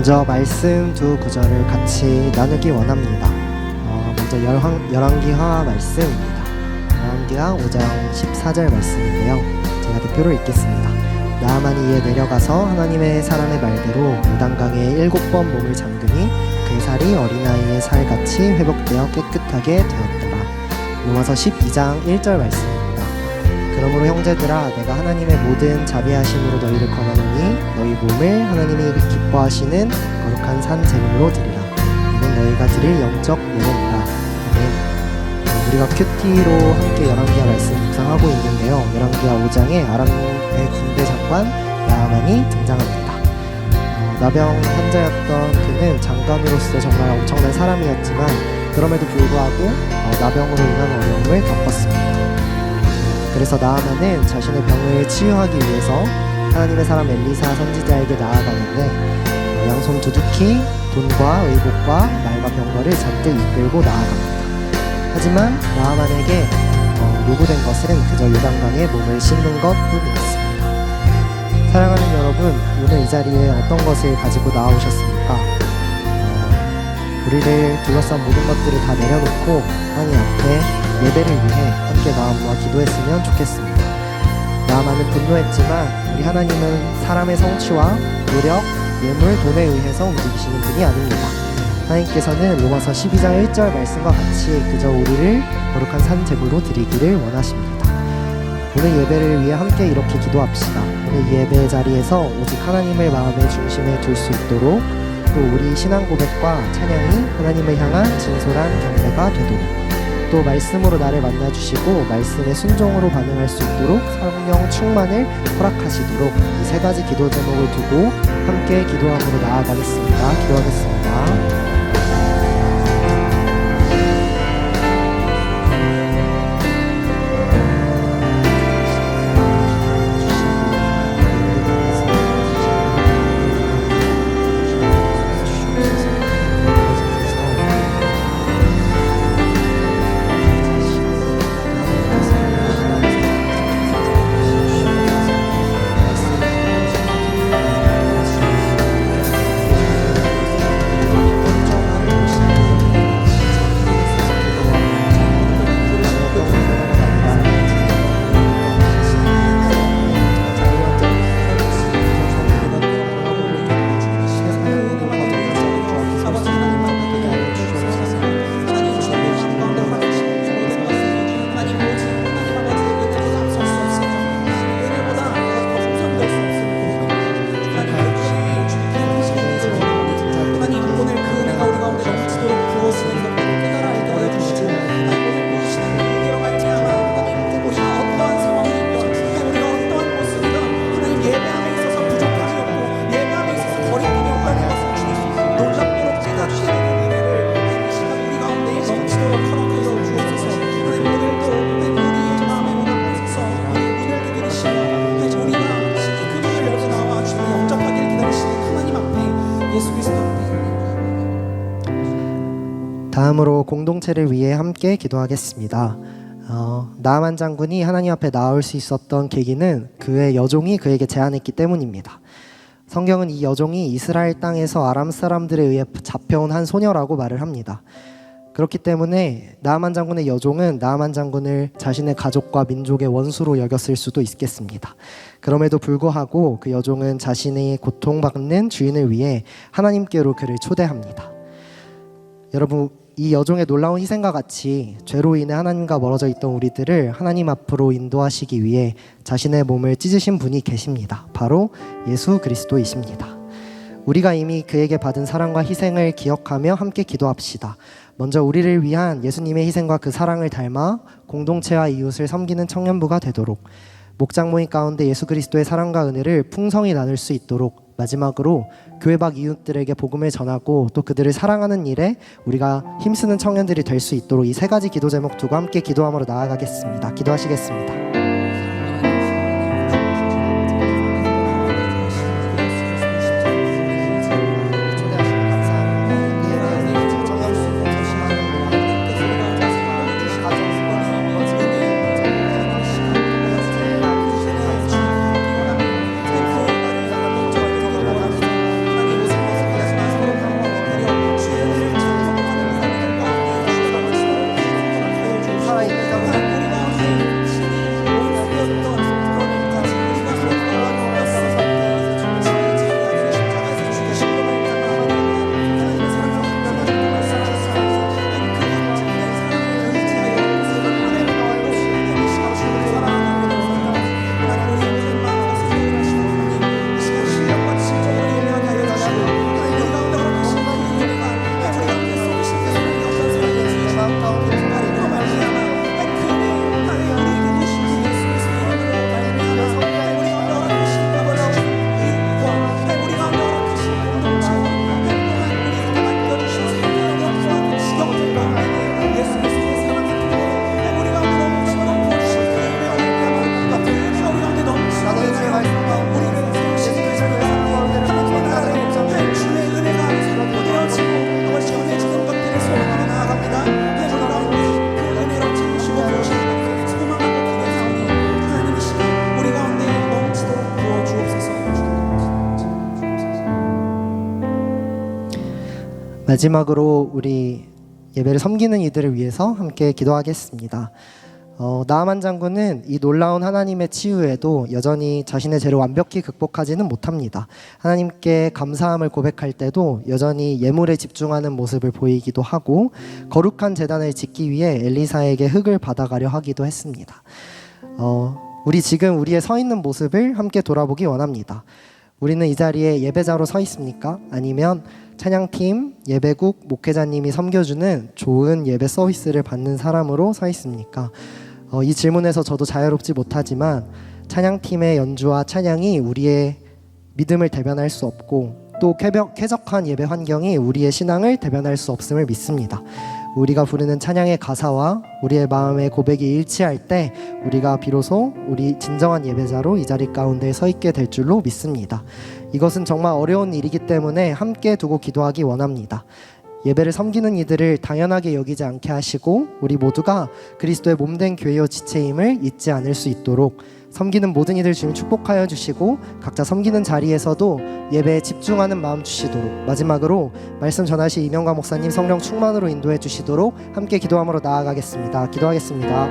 먼저 말씀 두 구절을 같이 나누기 원합니다. 먼저 열왕기하 말씀입니다. 열왕기하 5장 14절 말씀인데요. 제가 대표로 읽겠습니다. 나아만이 이에 내려가서 하나님의 사람의 말대로 요단강에 7번 몸을 잠그니 그 살이 어린아이의 살같이 회복되어 깨끗하게 되었더라. 로마서 12장 1절 말씀입니다. 그러므로 형제들아, 내가 하나님의 모든 자비하심으로 너희를 권하노니 너희 몸을 하나님이 기뻐하시는 거룩한 산 제물로 드리라. 이는 너희가 드릴 영적 예배니라. 아멘. 우리가 큐티로 함께 열왕기하 말씀 묵상하고 있는데요. 열왕기하 5장에 아람의 군대 장관 나아만이 등장합니다. 나병 환자였던 그는 장관으로서 정말 엄청난 사람이었지만 그럼에도 불구하고 나병으로 인한 어려움을 겪었습니다. 그래서 나아만은 자신의 병을 치유하기 위해서 하나님의 사람 엘리사 선지자에게 나아가는데 양손 두둑히 돈과 의복과 말과 병거를 잔뜩 이끌고 나아갑니다. 하지만 나아만에게 요구된 것은 그저 요단강에 몸을 씻는 것뿐이었습니다. 사랑하는 여러분, 오늘 이 자리에 어떤 것을 가지고 나오셨습니까? 우리를 둘러싼 모든 것들을 다 내려놓고 하나님 앞에 예배를 위해 함께 마음과 기도했으면 좋겠습니다. 나아만은 분노했지만 우리 하나님은 사람의 성취와 노력, 예물, 돈에 의해서 움직이시는 분이 아닙니다. 하나님께서는 로마서 12장 1절 말씀과 같이 그저 우리를 거룩한 산 제물로 드리기를 원하십니다. 오늘 예배를 위해 함께 이렇게 기도합시다. 오늘 예배 자리에서 오직 하나님을 마음의 중심에 둘 수 있도록, 또 우리 신앙 고백과 찬양이 하나님을 향한 진솔한 경배가 되도록, 또 말씀으로 나를 만나주시고 말씀에 순종으로 반응할 수 있도록 성령 충만을 허락하시도록 이 세 가지 기도 제목을 두고 함께 기도함으로 나아가겠습니다. 기도하겠습니다. 다음으로 공동체를 위해 함께 기도하겠습니다. 나아만 장군이 하나님 앞에 나올 수 있었던 계기는 그의 여종이 그에게 제안했기 때문입니다. 성경은 이 여종이 이스라엘 땅에서 아람 사람들에 의해 잡혀온 한 소녀라고 말을 합니다. 그렇기 때문에 나아만 장군의 여종은 나아만 장군을 자신의 가족과 민족의 원수로 여겼을 수도 있겠습니다. 그럼에도 불구하고 그 여종은 자신의 고통받는 주인을 위해 하나님께로 그를 초대합니다. 여러분, 이 여종의 놀라운 희생과 같이 죄로 인해 하나님과 멀어져 있던 우리들을 하나님 앞으로 인도하시기 위해 자신의 몸을 찢으신 분이 계십니다. 바로 예수 그리스도이십니다. 우리가 이미 그에게 받은 사랑과 희생을 기억하며 함께 기도합시다. 먼저 우리를 위한 예수님의 희생과 그 사랑을 닮아 공동체와 이웃을 섬기는 청년부가 되도록, 목장 모임 가운데 예수 그리스도의 사랑과 은혜를 풍성히 나눌 수 있도록, 마지막으로 교회 밖 이웃들에게 복음을 전하고 또 그들을 사랑하는 일에 우리가 힘쓰는 청년들이 될 수 있도록 이 세 가지 기도 제목 두고 함께 기도함으로 나아가겠습니다. 기도하시겠습니다. 마지막으로 우리 예배를 섬기는 이들을 위해서 함께 기도하겠습니다. 나아만 장군은 이 놀라운 하나님의 치유에도 여전히 자신의 죄를 완벽히 극복하지는 못합니다. 하나님께 감사함을 고백할 때도 여전히 예물에 집중하는 모습을 보이기도 하고 거룩한 제단을 짓기 위해 엘리사에게 흙을 받아가려 하기도 했습니다. 우리 지금 우리의 서 있는 모습을 함께 돌아보기 원합니다. 우리는 이 자리에 예배자로 서 있습니까? 아니면 찬양팀, 예배국, 목회자님이 섬겨주는 좋은 예배 서비스를 받는 사람으로 서 있습니까? 이 질문에서 저도 자유롭지 못하지만 찬양팀의 연주와 찬양이 우리의 믿음을 대변할 수 없고 또 쾌적한 예배 환경이 우리의 신앙을 대변할 수 없음을 믿습니다. 우리가 부르는 찬양의 가사와 우리의 마음의 고백이 일치할 때 우리가 비로소 우리 진정한 예배자로 이 자리 가운데 서 있게 될 줄로 믿습니다. 이것은 정말 어려운 일이기 때문에 함께 두고 기도하기 원합니다. 예배를 섬기는 이들을 당연하게 여기지 않게 하시고 우리 모두가 그리스도의 몸된 교회요 지체임을 잊지 않을 수 있도록 섬기는 모든 이들 주님 축복하여 주시고 각자 섬기는 자리에서도 예배에 집중하는 마음 주시도록 마지막으로 말씀 전하실 이명관 목사님 성령 충만으로 인도해 주시도록 함께 기도함으로 나아가겠습니다. 기도하겠습니다.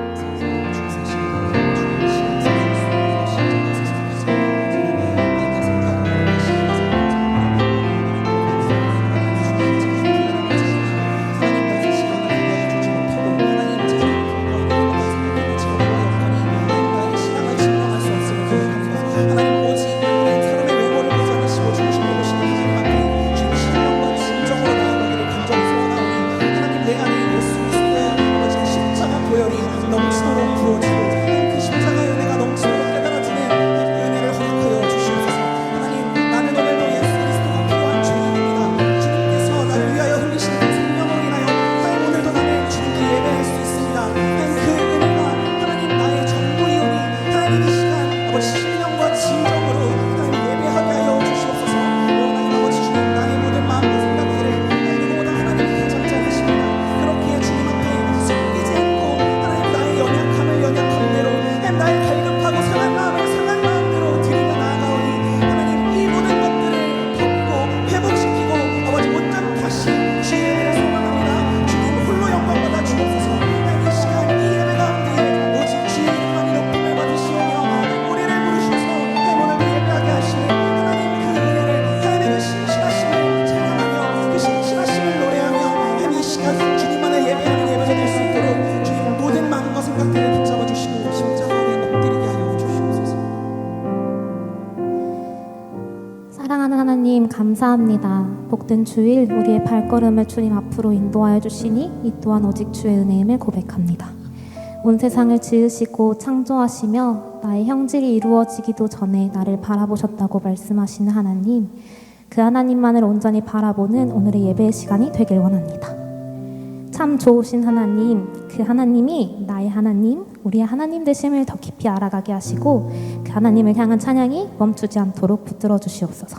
사랑하는 하나님 감사합니다. 복된 주일 우리의 발걸음을 주님 앞으로 인도하여 주시니 이 또한 오직 주의 은혜임을 고백합니다. 온 세상을 지으시고 창조하시며 나의 형질이 이루어지기도 전에 나를 바라보셨다고 말씀하시는 하나님, 그 하나님만을 온전히 바라보는 오늘의 예배의 시간이 되길 원합니다. 참 좋으신 하나님, 그 하나님이 나의 하나님, 우리의 하나님 되심을 더 깊이 알아가게 하시고 그 하나님을 향한 찬양이 멈추지 않도록 붙들어 주시옵소서.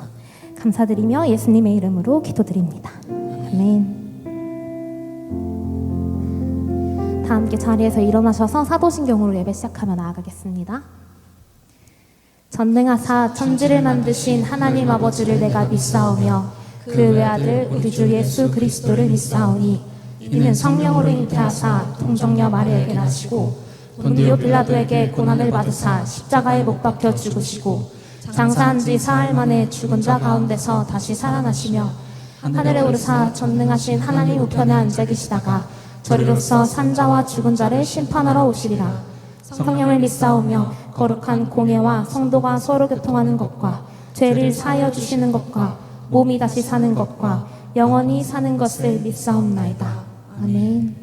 감사드리며 예수님의 이름으로 기도드립니다. 아멘. 다 함께 자리에서 일어나셔서 사도신경으로 예배 시작하며 나아가겠습니다. 전능하사 천지를 만드신 하나님 아버지를 내가 믿사오며 그 외아들 우리 주 예수 그리스도를 믿사오니 이는 성령으로 잉태하사 동정녀 마리아에게 나시고 본디오 빌라도에게 고난을 받으사 십자가에 못 박혀 죽으시고 장사한 지 사흘 만에 죽은 자 가운데서 다시 살아나시며 하늘에 오르사 전능하신 하나님 우편에 앉아 계시다가 저리로서 산자와 죽은 자를 심판하러 오시리라. 성령을 믿사오며 거룩한 공예와 성도가 서로 교통하는 것과 죄를 사하여 주시는 것과 몸이 다시 사는 것과 영원히 사는 것을 믿사옵나이다. 아멘.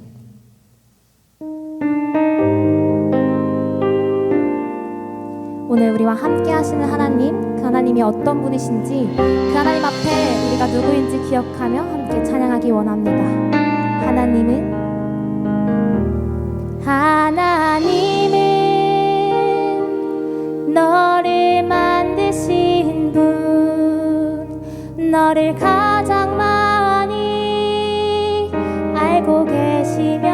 오늘 우리와 함께 하시는 하나님, 그 하나님이 어떤 분이신지 그 하나님 앞에 우리가 누구인지 기억하며 함께 찬양하기 원합니다. 하나님은 너를 만드신 분, 너를 가장 많이 알고 계시며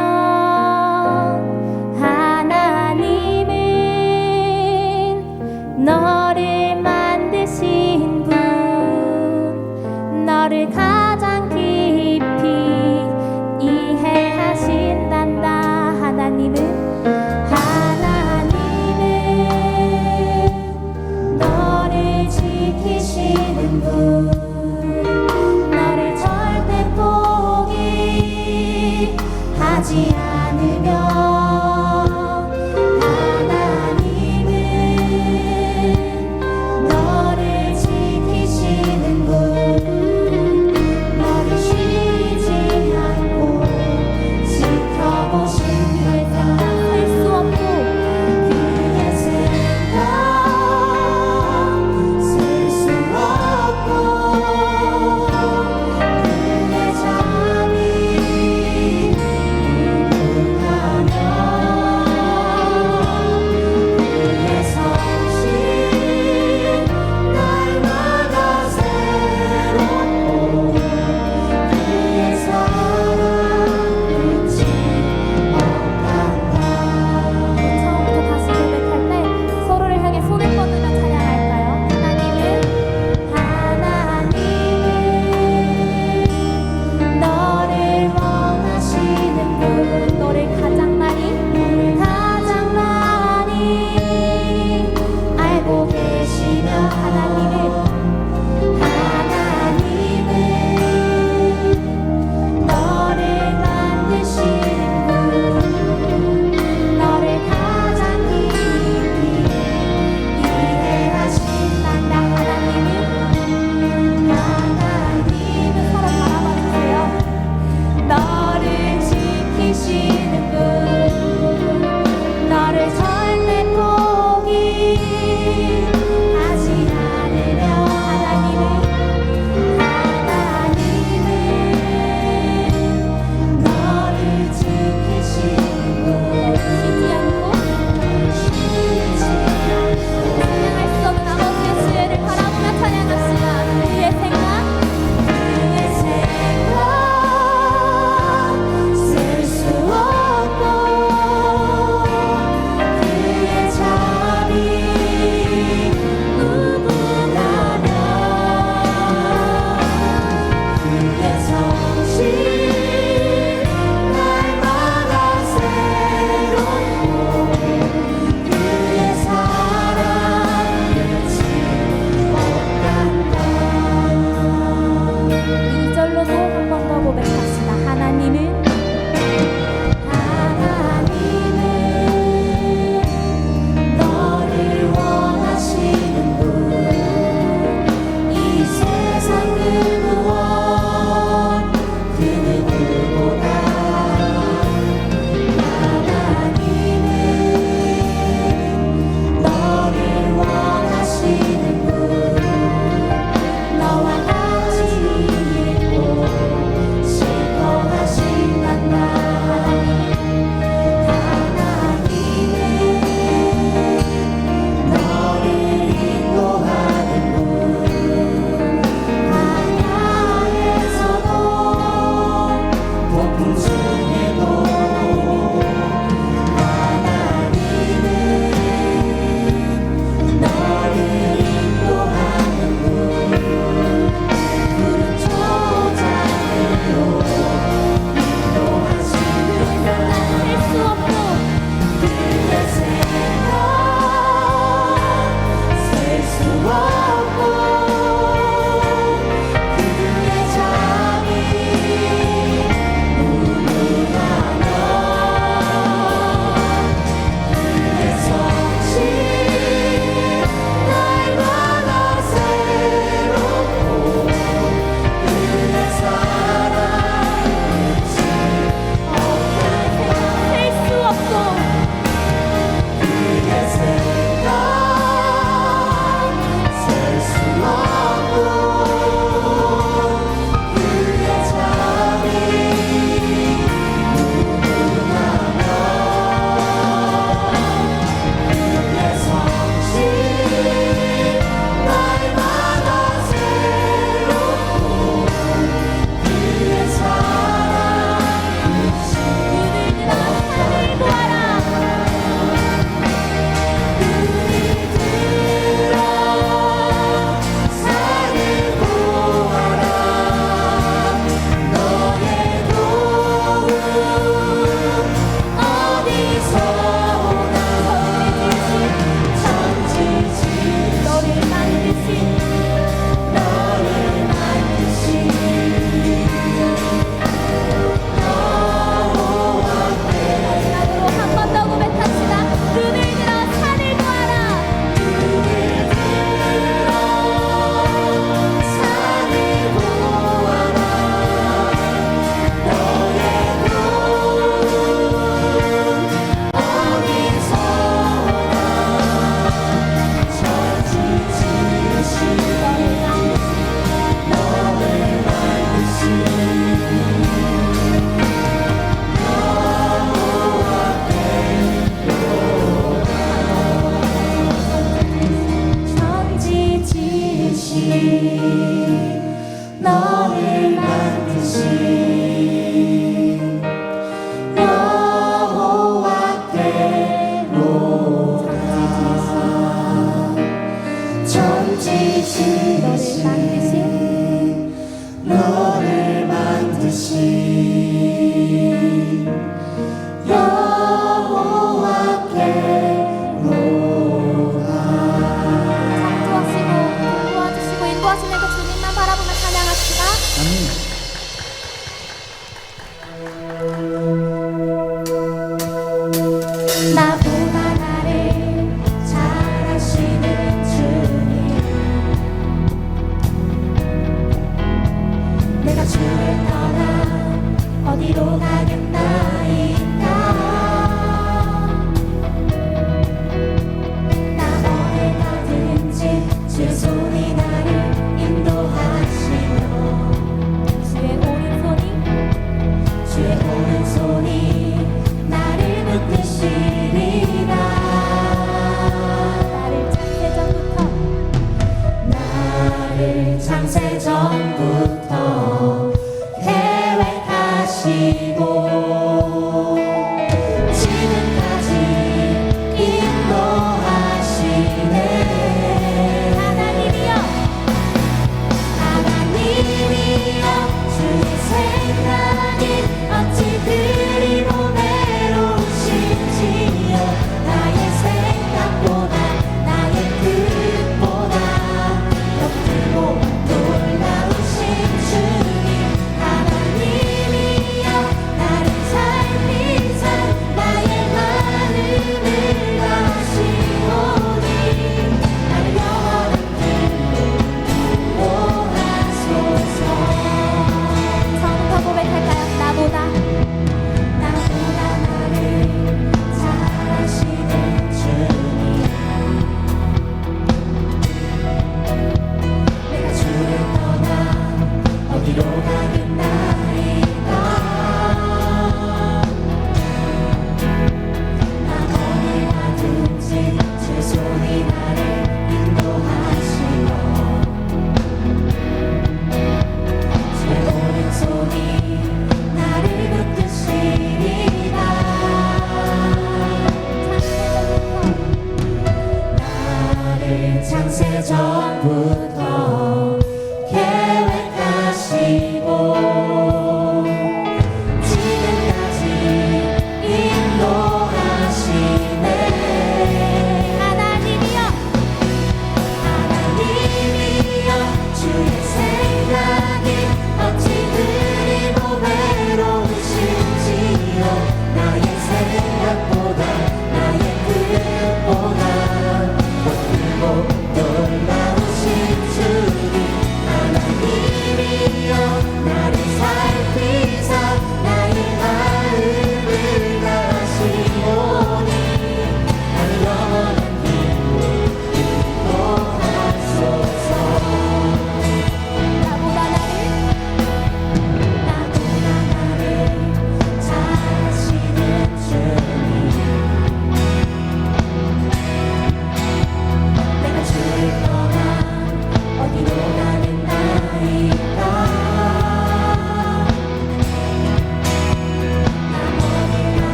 하나님은 너를 만드신 분, 너를 가장 깊이 하지 않으면 하나님은 너를 지키시는 분 너를 쉬지 않고 지켜보십니다. 셀수 없고 그의 생각 셀 수 없고 그의 자비 무궁하며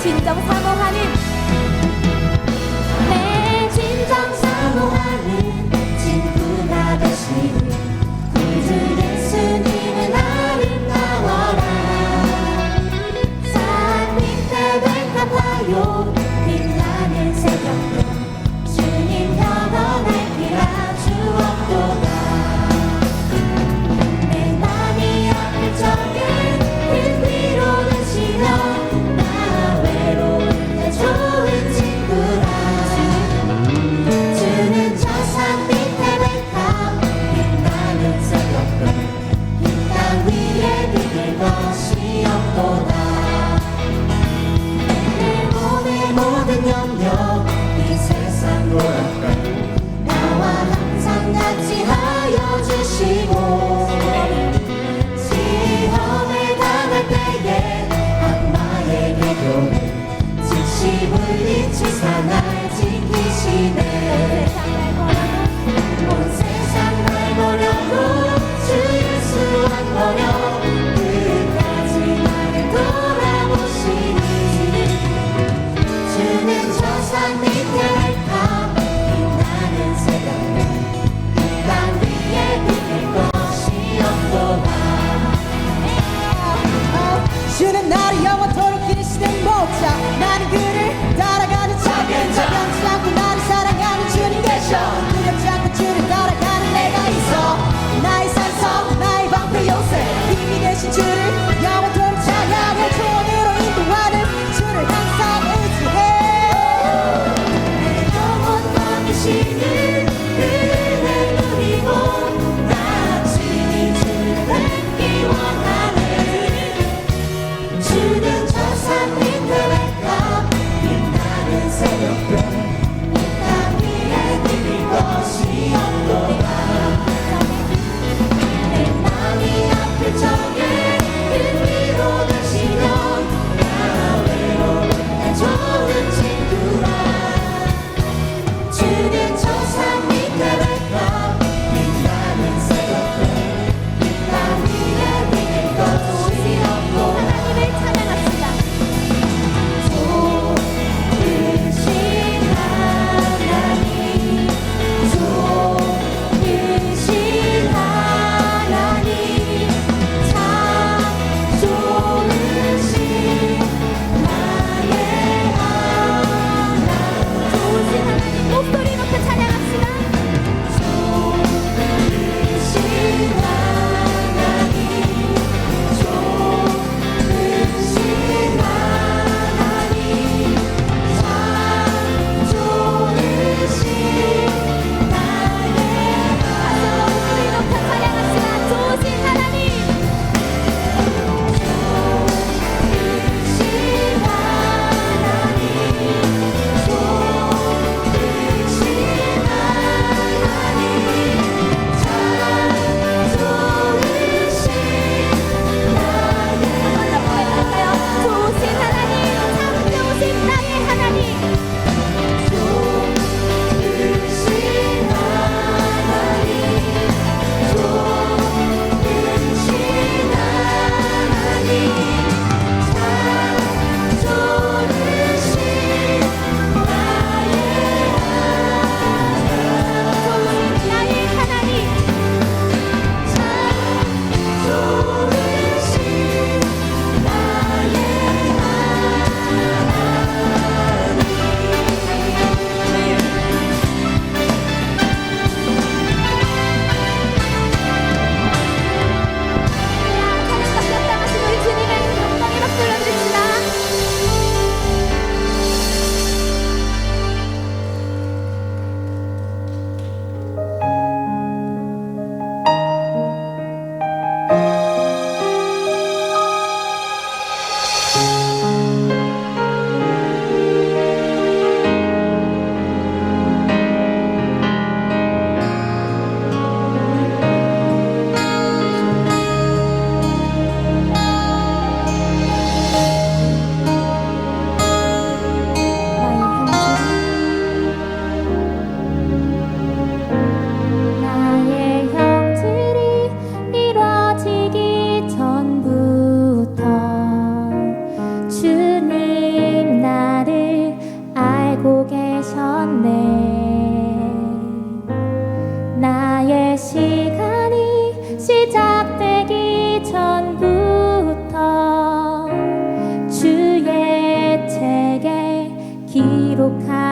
진정 사모하는 내 진정 사모하는 친구가 되시는 구주 예수님은 아름다워라. 산 밑에 백합화요 빛나는 새벽별 주님 영원할 피라 주옵도다. 내 맘이 아플 적에 그 위로 되시며 나 외로운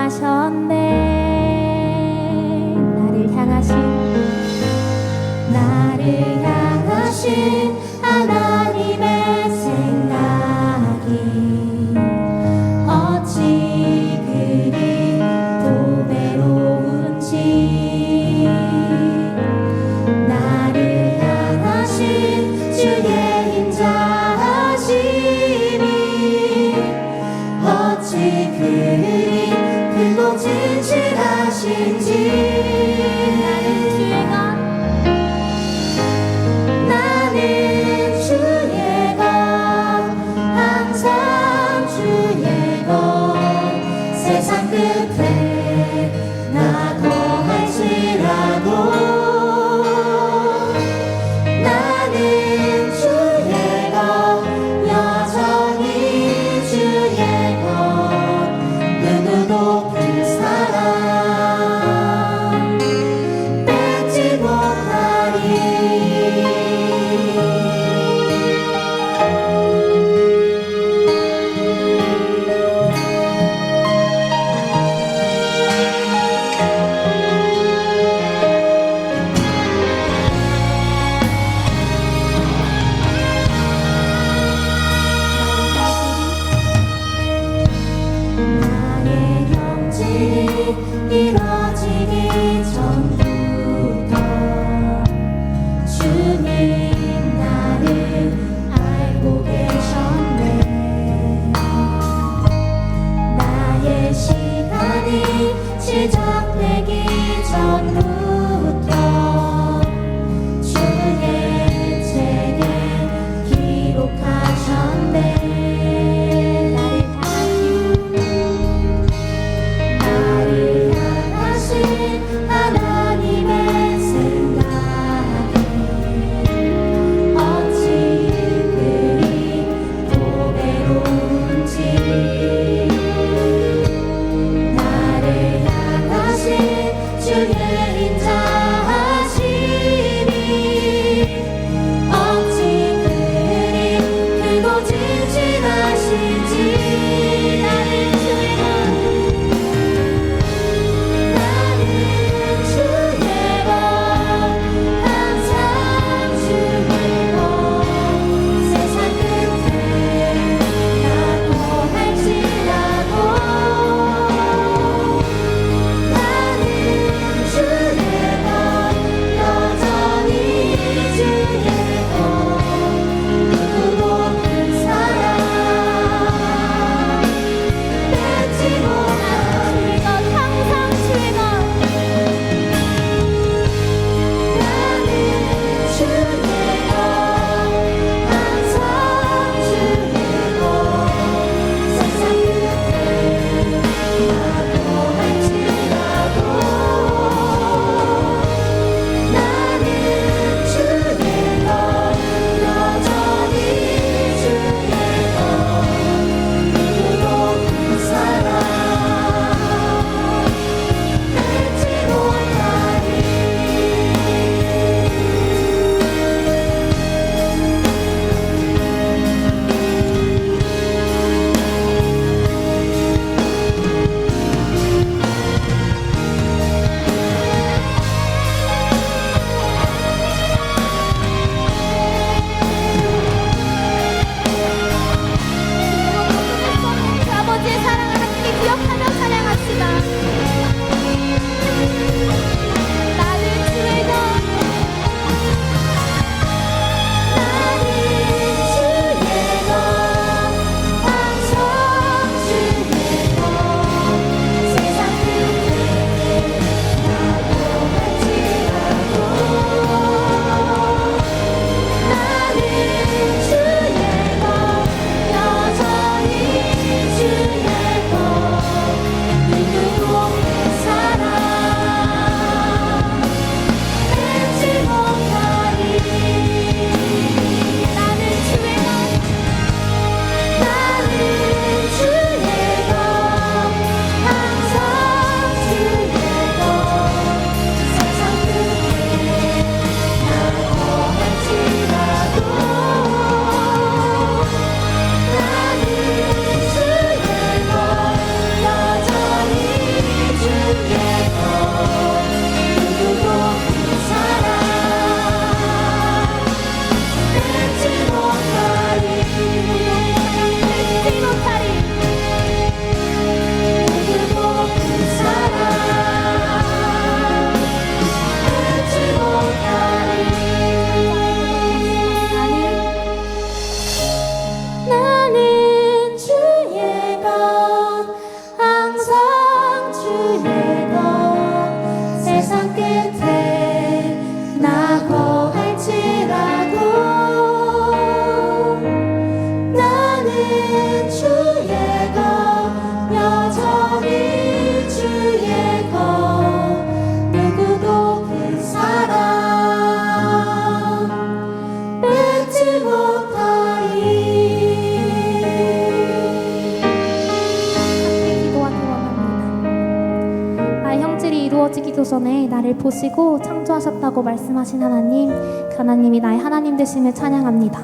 향하셨네. 나를 향하신 하나님의 생각이 어찌 그리 도배로운지, 나를 향하신 주의 인자하심이 어찌 그리 크고 진실한지. 되기도 전에 나를 보시고 창조하셨다고 말씀하신 하나님, 그 하나님이 나의 하나님 되심을 찬양합니다.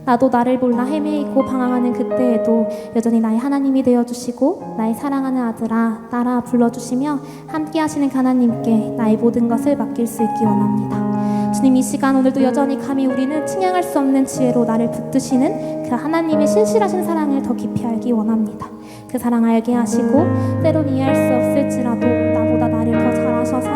나도 나를 몰라 헤매이고 방황하는 그때에도 여전히 나의 하나님이 되어주시고 나의 사랑하는 아들아, 딸아 불러주시며 함께 하시는 그 하나님께 나의 모든 것을 맡길 수 있기 원합니다. 주님, 이 시간 오늘도 여전히 감히 우리는 측량할 수 없는 지혜로 나를 붙드시는 그 하나님의 신실하신 사랑을 더 깊이 알기 원합니다. 그 사랑 알게 하시고 때론 이해할 수 없을지라도 나보다 나를 더 잘 아셔서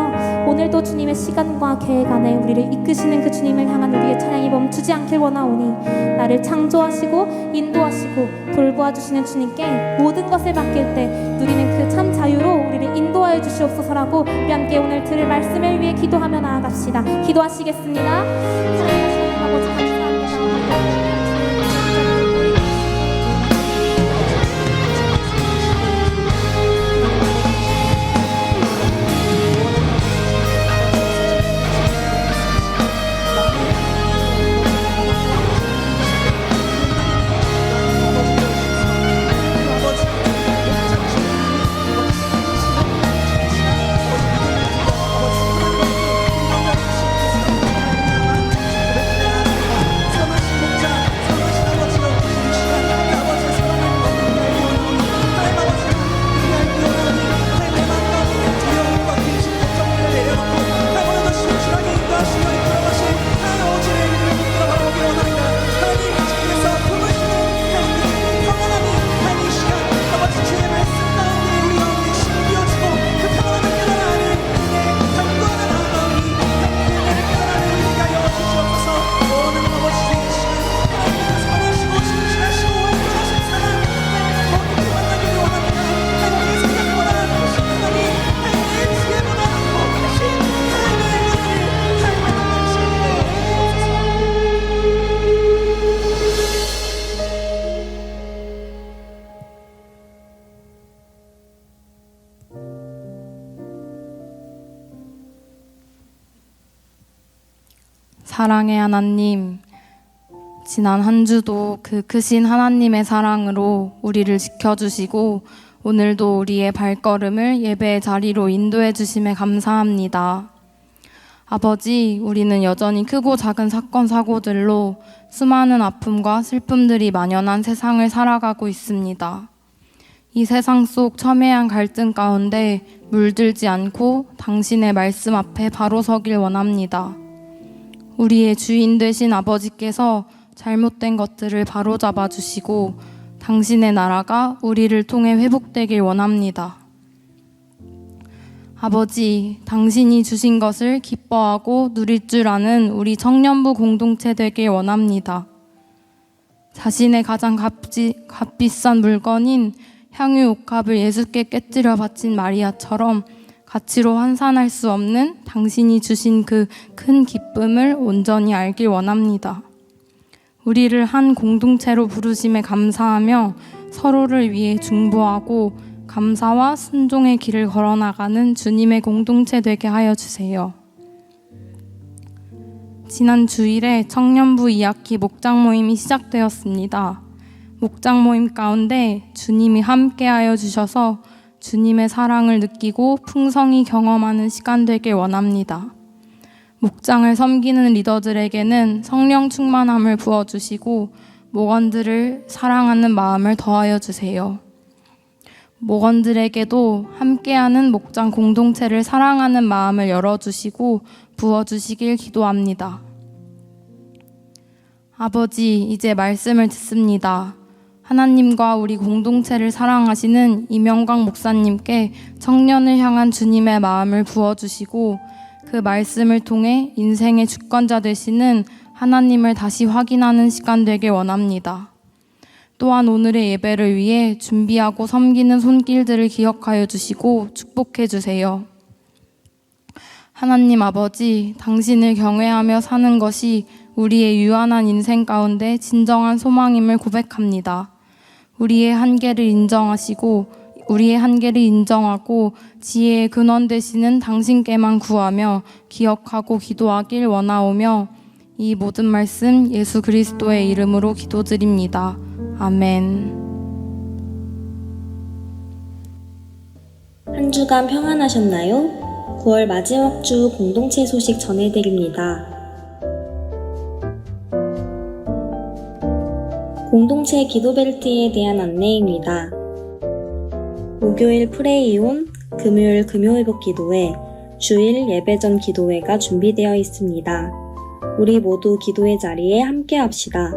오늘도 주님의 시간과 계획 안에 우리를 이끄시는 그 주님을 향한 우리의 찬양이 멈추지 않길 원하오니 나를 창조하시고 인도하시고 돌보아 주시는 주님께 모든 것을 맡길 때 누리는 그 참 자유로 우리를 인도하여 주시옵소서라고 우리 함께 오늘 들을 말씀을 위해 기도하며 나아갑시다. 기도하시겠습니다. 사랑하시는 아버지 감사합니다. 사랑의 하나님, 지난 한 주도 그 크신 하나님의 사랑으로 우리를 지켜주시고 오늘도 우리의 발걸음을 예배의 자리로 인도해 주심에 감사합니다. 아버지, 우리는 여전히 크고 작은 사건 사고들로 수많은 아픔과 슬픔들이 만연한 세상을 살아가고 있습니다. 이 세상 속 첨예한 갈등 가운데 물들지 않고 당신의 말씀 앞에 바로 서길 원합니다. 우리의 주인 되신 아버지께서 잘못된 것들을 바로잡아 주시고 당신의 나라가 우리를 통해 회복되길 원합니다. 아버지, 당신이 주신 것을 기뻐하고 누릴 줄 아는 우리 청년부 공동체 되길 원합니다. 자신의 가장 값비싼 물건인 향유 옥합을 예수께 깨뜨려 바친 마리아처럼 가치로 환산할 수 없는 당신이 주신 그 큰 기쁨을 온전히 알길 원합니다. 우리를 한 공동체로 부르심에 감사하며 서로를 위해 중보하고 감사와 순종의 길을 걸어나가는 주님의 공동체 되게 하여 주세요. 지난 주일에 청년부 2학기 목장 모임이 시작되었습니다. 목장 모임 가운데 주님이 함께하여 주셔서 주님의 사랑을 느끼고 풍성히 경험하는 시간 되길 원합니다. 목장을 섬기는 리더들에게는 성령 충만함을 부어주시고 목원들을 사랑하는 마음을 더하여 주세요. 목원들에게도 함께하는 목장 공동체를 사랑하는 마음을 열어주시고 부어주시길 기도합니다. 아버지, 이제 말씀을 듣습니다. 하나님과 우리 공동체를 사랑하시는 이명광 목사님께 청년을 향한 주님의 마음을 부어주시고 그 말씀을 통해 인생의 주권자 되시는 하나님을 다시 확인하는 시간 되길 원합니다. 또한 오늘의 예배를 위해 준비하고 섬기는 손길들을 기억하여 주시고 축복해 주세요. 하나님 아버지, 당신을 경외하며 사는 것이 우리의 유한한 인생 가운데 진정한 소망임을 고백합니다. 우리의 한계를 인정하고 지혜의 근원 되시는 당신께만 구하며 기억하고 기도하길 원하오며 이 모든 말씀 예수 그리스도의 이름으로 기도드립니다. 아멘. 한 주간 평안하셨나요? 9월 마지막 주 공동체 소식 전해드립니다. 공동체 기도벨트에 대한 안내입니다. 목요일 프레이온, 금요일 금요회복 기도회, 주일 예배 전 기도회가 준비되어 있습니다. 우리 모두 기도의 자리에 함께 합시다.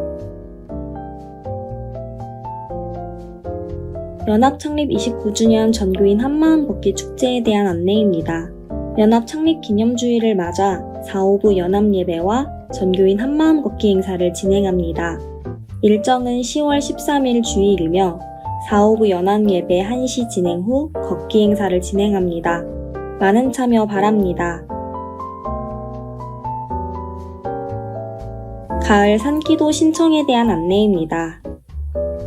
연합 창립 29주년 전교인 한마음 걷기 축제에 대한 안내입니다. 연합 창립 기념주일을 맞아 4, 5부 연합 예배와 전교인 한마음 걷기 행사를 진행합니다. 일정은 10월 13일 주일이며 4, 5부 연합 예배 1시 진행 후 걷기 행사를 진행합니다. 많은 참여 바랍니다. 가을 산기도 신청에 대한 안내입니다.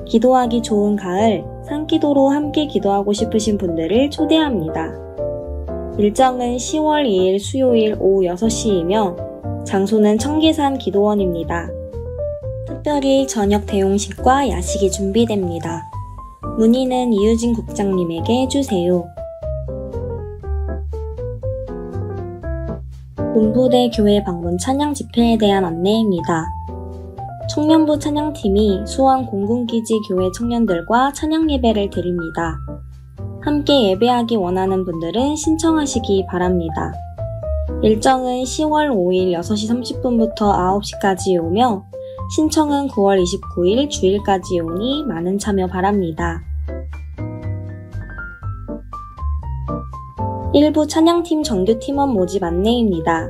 기도하기 좋은 가을 산기도로 함께 기도하고 싶으신 분들을 초대합니다. 일정은 10월 2일 수요일 오후 6시이며 장소는 청계산 기도원입니다. 특별히 저녁 대용식과 야식이 준비됩니다. 문의는 이유진 국장님에게 해주세요. 문부대 교회 방문 찬양 집회에 대한 안내입니다. 청년부 찬양팀이 수원 공군기지 교회 청년들과 찬양 예배를 드립니다. 함께 예배하기 원하는 분들은 신청하시기 바랍니다. 일정은 10월 5일 6시 30분부터 9시까지 오며 신청은 9월 29일 주일까지 오니 많은 참여 바랍니다. 일부 찬양팀 정규 팀원 모집 안내입니다.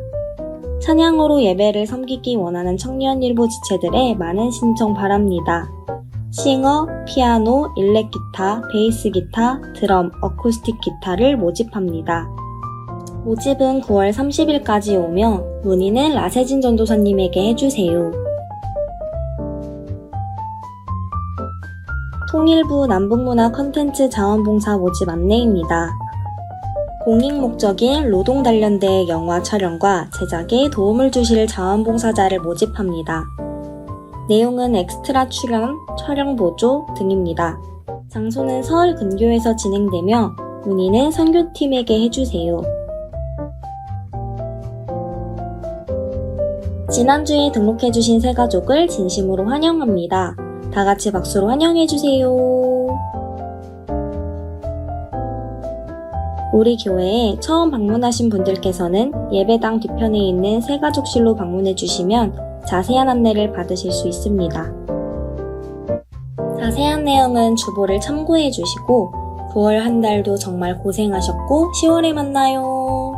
찬양으로 예배를 섬기기 원하는 청년 일부 지체들의 많은 신청 바랍니다. 싱어, 피아노, 일렉기타, 베이스 기타, 드럼, 어쿠스틱 기타를 모집합니다. 모집은 9월 30일까지 오며 문의는 라세진 전도사님에게 해주세요. 통일부 남북문화 컨텐츠 자원봉사 모집 안내입니다. 공익 목적인 노동 단련대 영화 촬영과 제작에 도움을 주실 자원봉사자를 모집합니다. 내용은 엑스트라 출연, 촬영 보조 등입니다. 장소는 서울 근교에서 진행되며 문의는 선교팀에게 해주세요. 지난주에 등록해주신 새 가족을 진심으로 환영합니다. 다 같이 박수로 환영해주세요. 우리 교회에 처음 방문하신 분들께서는 예배당 뒤편에 있는 새가족실로 방문해주시면 자세한 안내를 받으실 수 있습니다. 자세한 내용은 주보를 참고해주시고 9월 한 달도 정말 고생하셨고 10월에 만나요.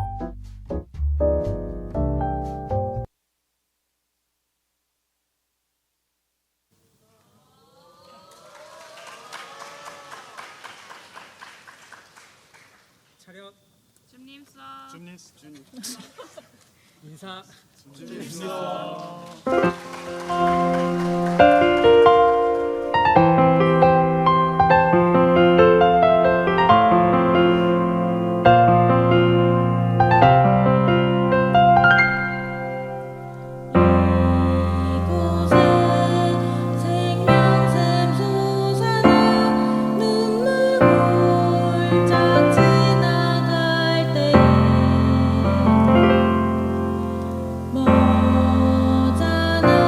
차렷. 줍니다. 인사. 머잖아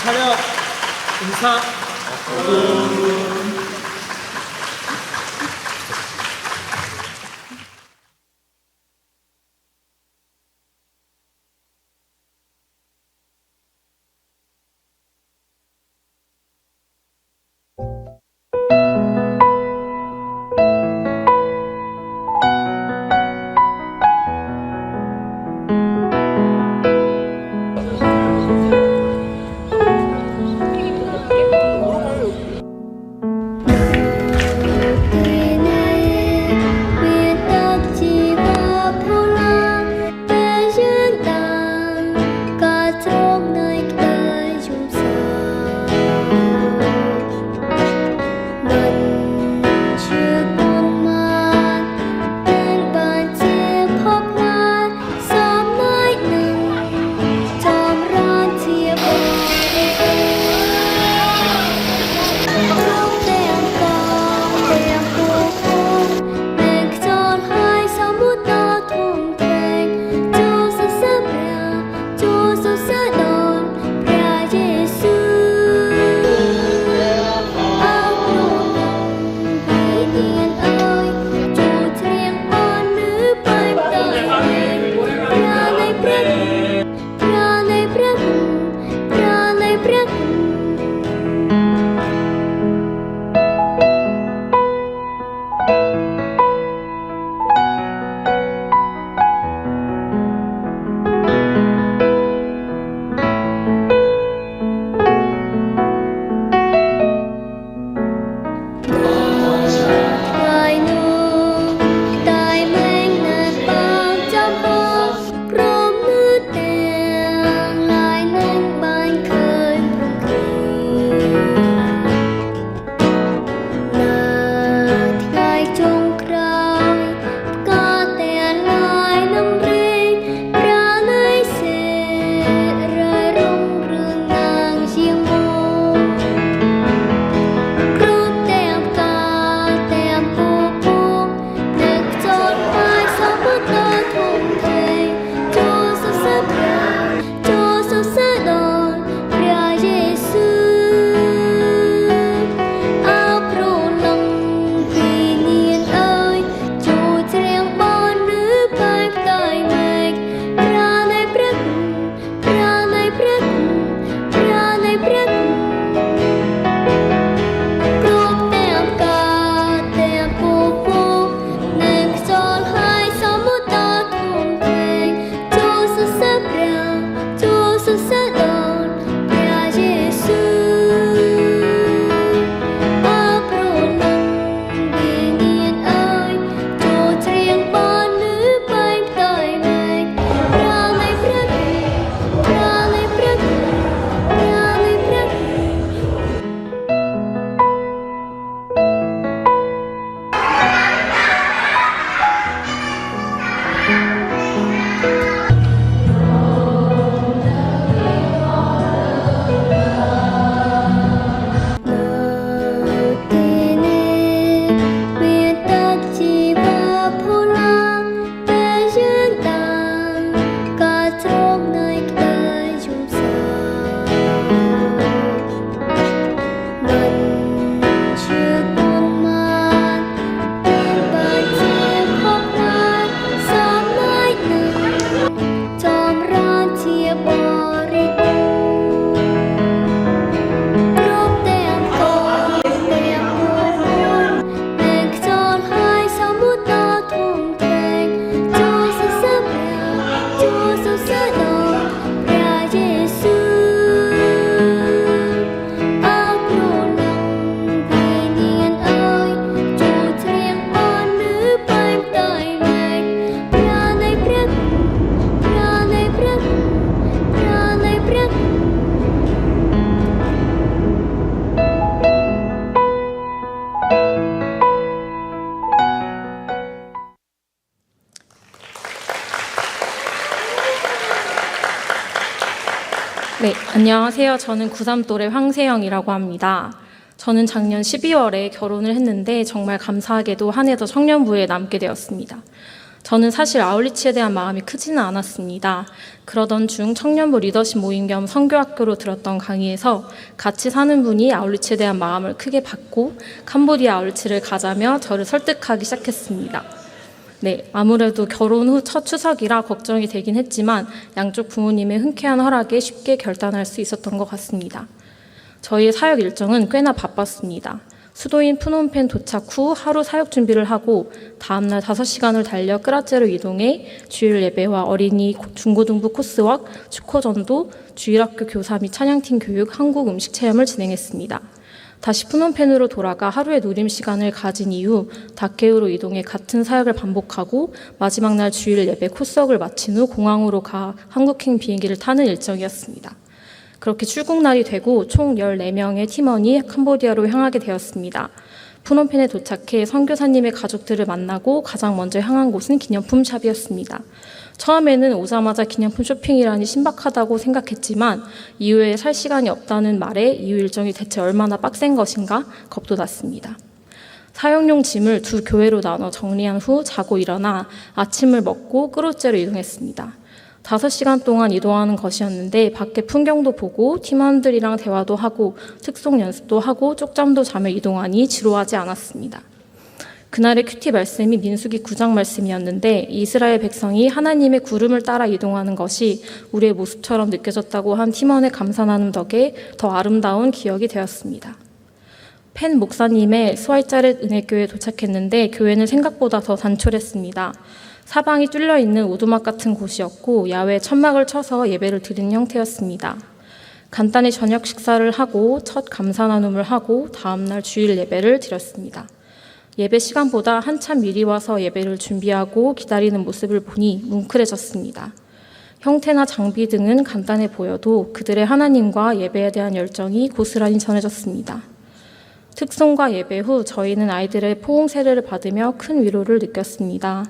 차렷. 인사. 네, 안녕하세요. 저는 고3 또래 황세영이라고 합니다. 저는 작년 12월에 결혼을 했는데 정말 감사하게도 한 해 더 청년부에 남게 되었습니다. 저는 사실 아울리치에 대한 마음이 크지는 않았습니다. 그러던 중 청년부 리더십 모임 겸 선교학교로 들었던 강의에서 같이 사는 분이 아울리치에 대한 마음을 크게 받고 캄보디아 아울리치를 가자며 저를 설득하기 시작했습니다. 네, 아무래도 결혼 후 첫 추석이라 걱정이 되긴 했지만 양쪽 부모님의 흔쾌한 허락에 쉽게 결단할 수 있었던 것 같습니다. 저희의 사역 일정은 꽤나 바빴습니다. 수도인 푸놈펜 도착 후 하루 사역 준비를 하고 다음날 5시간을 달려 끄라째로 이동해 주일 예배와 어린이 중고등부 코스웍, 축호전도, 주일학교 교사 및 찬양팀 교육, 한국 음식 체험을 진행했습니다. 다시 푸놈펜으로 돌아가 하루의 누림 시간을 가진 이후 다케우로 이동해 같은 사역을 반복하고 마지막 날 주일 예배 코스웍을 마친 후 공항으로 가 한국행 비행기를 타는 일정이었습니다. 그렇게 출국날이 되고 총 14명의 팀원이 캄보디아로 향하게 되었습니다. 푸놈펜에 도착해 선교사님의 가족들을 만나고 가장 먼저 향한 곳은 기념품 샵이었습니다. 처음에는 오자마자 기념품 쇼핑이라니 신박하다고 생각했지만 이후에 살 시간이 없다는 말에 이후 일정이 대체 얼마나 빡센 것인가 겁도 났습니다. 사용용 짐을 2교회로 나눠 정리한 후 자고 일어나 아침을 먹고 끄로째로 이동했습니다. 5시간 동안 이동하는 것이었는데 밖에 풍경도 보고 팀원들이랑 대화도 하고 특송 연습도 하고 쪽잠도 자며 이동하니 지루하지 않았습니다. 그날의 큐티 말씀이 민수기 9장 말씀이었는데 이스라엘 백성이 하나님의 구름을 따라 이동하는 것이 우리의 모습처럼 느껴졌다고 한 팀원의 감사 나눔 덕에 더 아름다운 기억이 되었습니다. 펜 목사님의 스와이자렛 은혜교회에 도착했는데 교회는 생각보다 더 단촐했습니다. 사방이 뚫려있는 오두막 같은 곳이었고 야외에 천막을 쳐서 예배를 드리는 형태였습니다. 간단히 저녁 식사를 하고 첫 감사 나눔을 하고 다음날 주일 예배를 드렸습니다. 예배 시간보다 한참 미리 와서 예배를 준비하고 기다리는 모습을 보니 뭉클해졌습니다. 형태나 장비 등은 간단해 보여도 그들의 하나님과 예배에 대한 열정이 고스란히 전해졌습니다. 특송과 예배 후 저희는 아이들의 포옹 세례를 받으며 큰 위로를 느꼈습니다.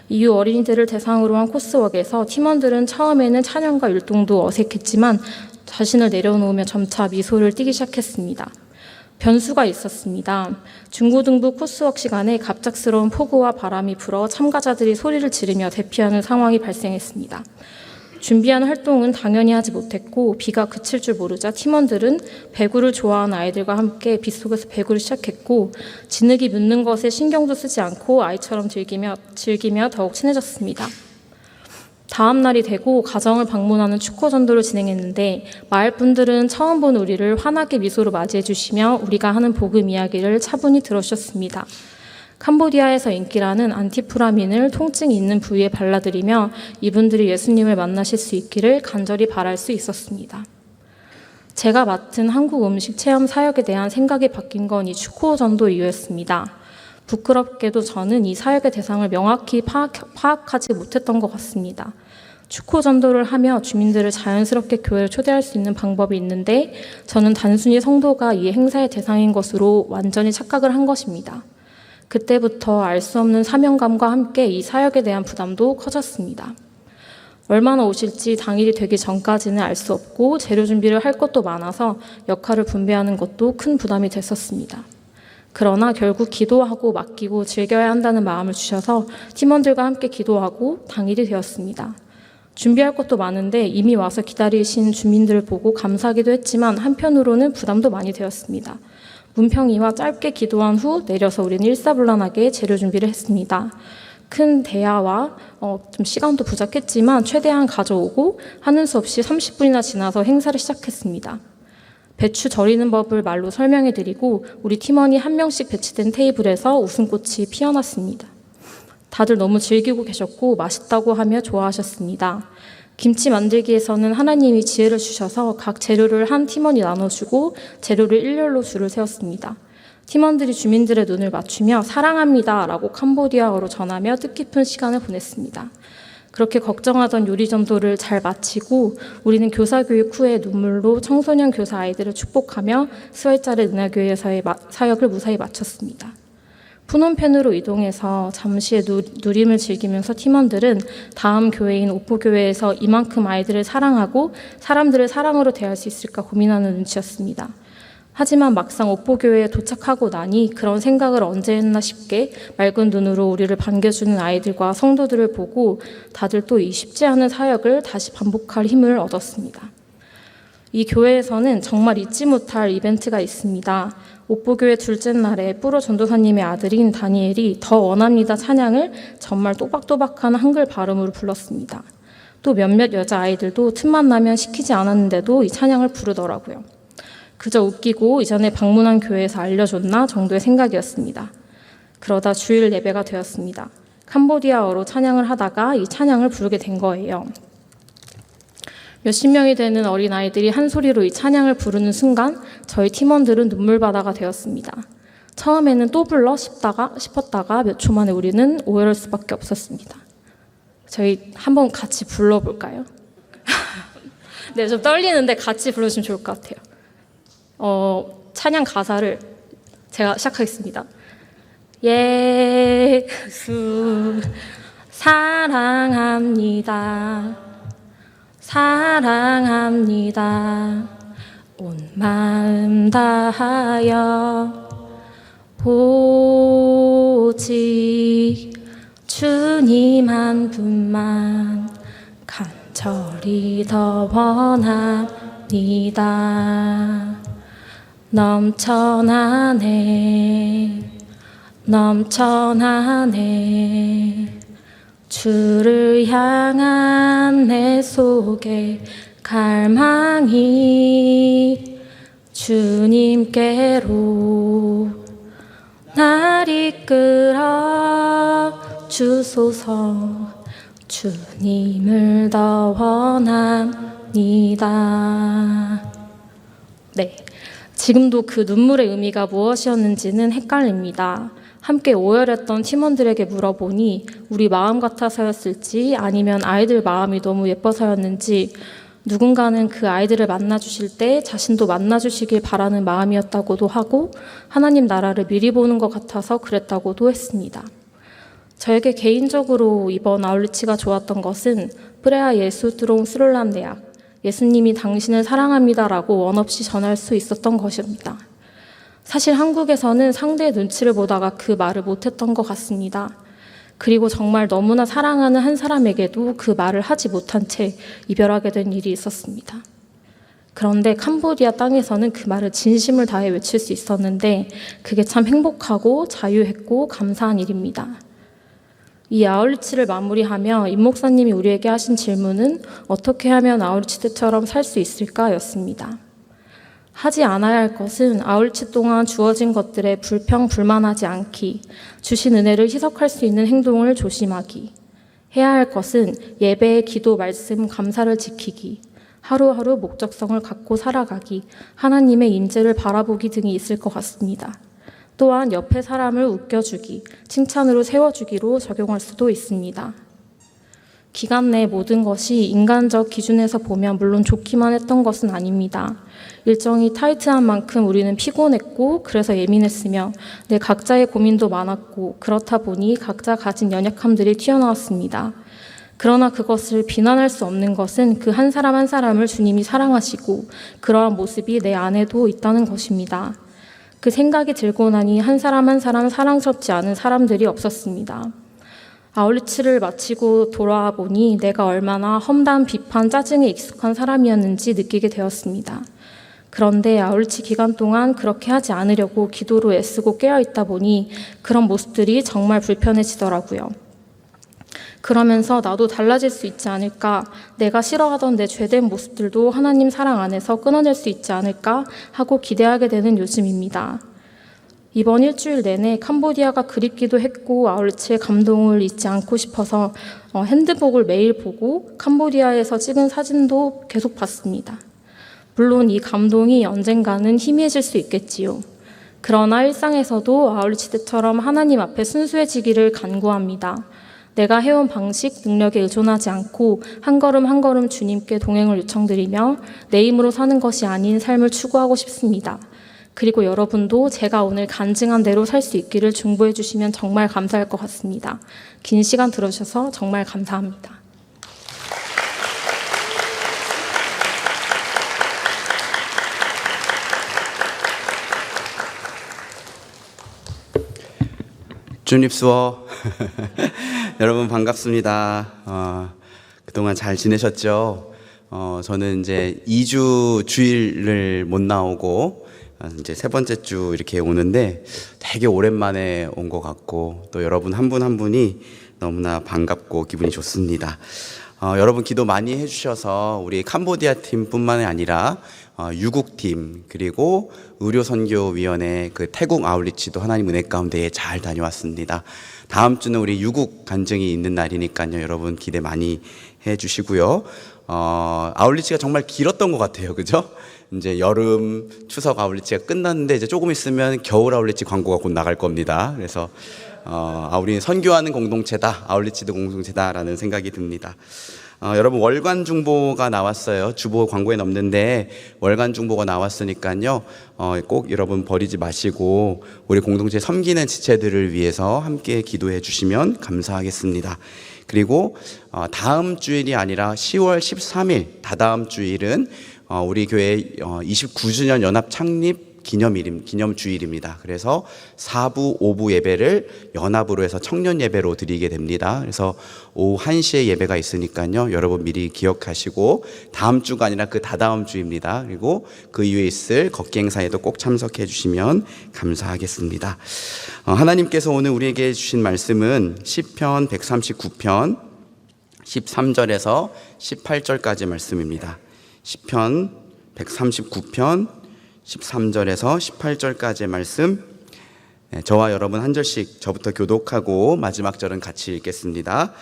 이후 어린이들을 대상으로 한 코스웍에서 팀원들은 처음에는 찬양과 율동도 어색했지만 자신을 내려놓으며 점차 미소를 띠기 시작했습니다. 변수가 있었습니다. 중고등부 코스웍 시간에 갑작스러운 폭우와 바람이 불어 참가자들이 소리를 지르며 대피하는 상황이 발생했습니다. 준비한 활동은 당연히 하지 못했고 비가 그칠 줄 모르자 팀원들은 배구를 좋아하는 아이들과 함께 빗속에서 배구를 시작했고 진흙이 묻는 것에 신경도 쓰지 않고 아이처럼 즐기며 더욱 친해졌습니다. 다음 날이 되고 가정을 방문하는 축호 전도를 진행했는데 마을 분들은 처음 본 우리를 환하게 미소로 맞이해 주시며 우리가 하는 복음 이야기를 차분히 들어주셨습니다. 캄보디아에서 인기라는 안티프라민을 통증이 있는 부위에 발라드리며 이분들이 예수님을 만나실 수 있기를 간절히 바랄 수 있었습니다. 제가 맡은 한국 음식 체험 사역에 대한 생각이 바뀐 건 이 축호 전도 이후였습니다. 부끄럽게도 저는 이 사역의 대상을 명확히 파악하지 못했던 것 같습니다. 축호 전도를 하며 주민들을 자연스럽게 교회로 초대할 수 있는 방법이 있는데 저는 단순히 성도가 이 행사의 대상인 것으로 완전히 착각을 한 것입니다. 그때부터 알 수 없는 사명감과 함께 이 사역에 대한 부담도 커졌습니다. 얼마나 오실지 당일이 되기 전까지는 알 수 없고 재료 준비를 할 것도 많아서 역할을 분배하는 것도 큰 부담이 됐었습니다. 그러나 결국 기도하고 맡기고 즐겨야 한다는 마음을 주셔서 팀원들과 함께 기도하고 당일이 되었습니다. 준비할 것도 많은데 이미 와서 기다리신 주민들을 보고 감사하기도 했지만 한편으로는 부담도 많이 되었습니다. 문평이와 짧게 기도한 후 내려서 우리는 일사불란하게 재료 준비를 했습니다. 큰 대야와 좀 시간도 부족했지만 최대한 가져오고 하는 수 없이 30분이나 지나서 행사를 시작했습니다. 배추 절이는 법을 말로 설명해드리고 우리 팀원이 한 명씩 배치된 테이블에서 웃음꽃이 피어났습니다. 다들 너무 즐기고 계셨고 맛있다고 하며 좋아하셨습니다. 김치 만들기에서는 하나님이 지혜를 주셔서 각 재료를 한 팀원이 나눠주고 재료를 일렬로 줄을 세웠습니다. 팀원들이 주민들의 눈을 맞추며 사랑합니다 라고 캄보디아어로 전하며 뜻깊은 시간을 보냈습니다. 그렇게 걱정하던 요리 전도를 잘 마치고 우리는 교사 교육 후에 눈물로 청소년 교사 아이들을 축복하며 스와이자렛 은하교회에서의 사역을 무사히 마쳤습니다. 푸놈펜으로 이동해서 잠시의 누림을 즐기면서 팀원들은 다음 교회인 오포교회에서 이만큼 아이들을 사랑하고 사람들을 사랑으로 대할 수 있을까 고민하는 눈치였습니다. 하지만 막상 옥보교회에 도착하고 나니 그런 생각을 언제 했나 싶게 맑은 눈으로 우리를 반겨주는 아이들과 성도들을 보고 다들 또 이 쉽지 않은 사역을 다시 반복할 힘을 얻었습니다. 이 교회에서는 정말 잊지 못할 이벤트가 있습니다. 옥보교회 둘째 날에 뿌로 전도사님의 아들인 다니엘이 더 원합니다 찬양을 정말 또박또박한 한글 발음으로 불렀습니다. 또 몇몇 여자아이들도 틈만 나면 시키지 않았는데도 이 찬양을 부르더라고요. 그저 웃기고 이전에 방문한 교회에서 알려줬나 정도의 생각이었습니다. 그러다 주일 예배가 되었습니다. 캄보디아어로 찬양을 하다가 이 찬양을 부르게 된 거예요. 몇십 명이 되는 어린아이들이 한 소리로 이 찬양을 부르는 순간 저희 팀원들은 눈물바다가 되었습니다. 처음에는 또 불러 싶었다가 몇 초 만에 우리는 오열할 수밖에 없었습니다. 저희 한번 같이 불러볼까요? 네, 좀 떨리는데 같이 불러주시면 좋을 것 같아요. 찬양 가사를 제가 시작하겠습니다. 예수 사랑합니다. 사랑합니다. 온 마음 다하여 오직 주님 한 분만 간절히 더 원합니다. 넘쳐나네 주를 향한 내 속에 갈망이 주님께로 날 이끌어 주소서. 주님을 더 원합니다. 네, 지금도 그 눈물의 의미가 무엇이었는지는 헷갈립니다. 함께 오열했던 팀원들에게 물어보니 우리 마음 같아서였을지 아니면 아이들 마음이 너무 예뻐서였는지 누군가는 그 아이들을 만나주실 때 자신도 만나주시길 바라는 마음이었다고도 하고 하나님 나라를 미리 보는 것 같아서 그랬다고도 했습니다. 저에게 개인적으로 이번 아울리치가 좋았던 것은 프레아 예수드롱 스롤란 대학 예수님이 당신을 사랑합니다라고 원없이 전할 수 있었던 것입니다. 사실 한국에서는 상대의 눈치를 보다가 그 말을 못했던 것 같습니다. 그리고 정말 너무나 사랑하는 한 사람에게도 그 말을 하지 못한 채 이별하게 된 일이 있었습니다. 그런데 캄보디아 땅에서는 그 말을 진심을 다해 외칠 수 있었는데 그게 참 행복하고 자유했고 감사한 일입니다. 이 아울리치를 마무리하며 임 목사님이 우리에게 하신 질문은 어떻게 하면 아울리치 때처럼 살 수 있을까? 였습니다. 하지 않아야 할 것은 아울리치 동안 주어진 것들에 불평불만하지 않기, 주신 은혜를 희석할 수 있는 행동을 조심하기, 해야 할 것은 예배, 기도, 말씀, 감사를 지키기, 하루하루 목적성을 갖고 살아가기, 하나님의 인재를 바라보기 등이 있을 것 같습니다. 또한 옆에 사람을 웃겨주기, 칭찬으로 세워주기로 적용할 수도 있습니다. 기간 내 모든 것이 인간적 기준에서 보면 물론 좋기만 했던 것은 아닙니다. 일정이 타이트한 만큼 우리는 피곤했고 그래서 예민했으며 내 각자의 고민도 많았고 그렇다 보니 각자 가진 연약함들이 튀어나왔습니다. 그러나 그것을 비난할 수 없는 것은 그 한 사람 한 사람을 주님이 사랑하시고 그러한 모습이 내 안에도 있다는 것입니다. 그 생각이 들고 나니 한 사람 한 사람 사랑스럽지 않은 사람들이 없었습니다. 아울리치를 마치고 돌아와 보니 내가 얼마나 험담, 비판, 짜증에 익숙한 사람이었는지 느끼게 되었습니다. 그런데 아울리치 기간 동안 그렇게 하지 않으려고 기도로 애쓰고 깨어있다 보니 그런 모습들이 정말 불편해지더라고요. 그러면서 나도 달라질 수 있지 않을까, 내가 싫어하던 내 죄된 모습들도 하나님 사랑 안에서 끊어낼 수 있지 않을까 하고 기대하게 되는 요즘입니다. 이번 일주일 내내 캄보디아가 그립기도 했고 아울리치의 감동을 잊지 않고 싶어서 핸드북을 매일 보고 캄보디아에서 찍은 사진도 계속 봤습니다. 물론 이 감동이 언젠가는 희미해질 수 있겠지요. 그러나 일상에서도 아울리치 때처럼 하나님 앞에 순수해지기를 간구합니다. 내가 해온 방식, 능력에 의존하지 않고 한 걸음 한 걸음 주님께 동행을 요청드리며 내 힘으로 사는 것이 아닌 삶을 추구하고 싶습니다. 그리고 여러분도 제가 오늘 간증한 대로 살 수 있기를 중보해 주시면 정말 감사할 것 같습니다. 긴 시간 들어주셔서 정말 감사합니다. 주립수어 여러분 반갑습니다. 그동안 잘 지내셨죠? 저는 이제 2주 주일을 못 나오고 이제 세 번째 주 이렇게 오는데 되게 오랜만에 온 것 같고 또 여러분 한 분 한 분이 너무나 반갑고 기분이 좋습니다. 여러분 기도 많이 해주셔서 우리 캄보디아 팀뿐만 아니라 유국팀 그리고 의료선교위원회 그 태국 아울리치도 하나님 은혜 가운데 잘 다녀왔습니다. 다음 주는 우리 유국 간증이 있는 날이니까요. 여러분 기대 많이 해주시고요. 아울리치가 정말 길었던 것 같아요. 그죠? 이제 여름 추석 아울리치가 끝났는데 이제 조금 있으면 겨울 아울리치 광고가 곧 나갈 겁니다. 그래서 우리는 선교하는 공동체다, 아울리치도 공동체다라는 생각이 듭니다. 여러분 월간 중보가 나왔어요. 주보 광고에 넘는데 월간 중보가 나왔으니까요. 꼭 여러분 버리지 마시고 우리 공동체 섬기는 지체들을 위해서 함께 기도해 주시면 감사하겠습니다. 그리고 다음 주일이 아니라 10월 13일 다다음 주일은 우리 교회 29주년 연합 창립 기념 주일입니다. 그래서 4부, 5부 예배를 연합으로 해서 청년 예배로 드리게 됩니다. 그래서 오후 1시에 예배가 있으니까요. 여러분 미리 기억하시고 다음 주가 아니라 그 다다음 주입니다. 그리고 그 이후에 있을 걷기 행사에도 꼭 참석해 주시면 감사하겠습니다. 하나님께서 오늘 우리에게 주신 말씀은 시편 139편 13절에서 18절까지 말씀입니다. 시편 139편 13절에서 18절까지의 말씀, 저와 여러분 한 절씩 저부터 교독하고 마지막 절은 같이 읽겠습니다.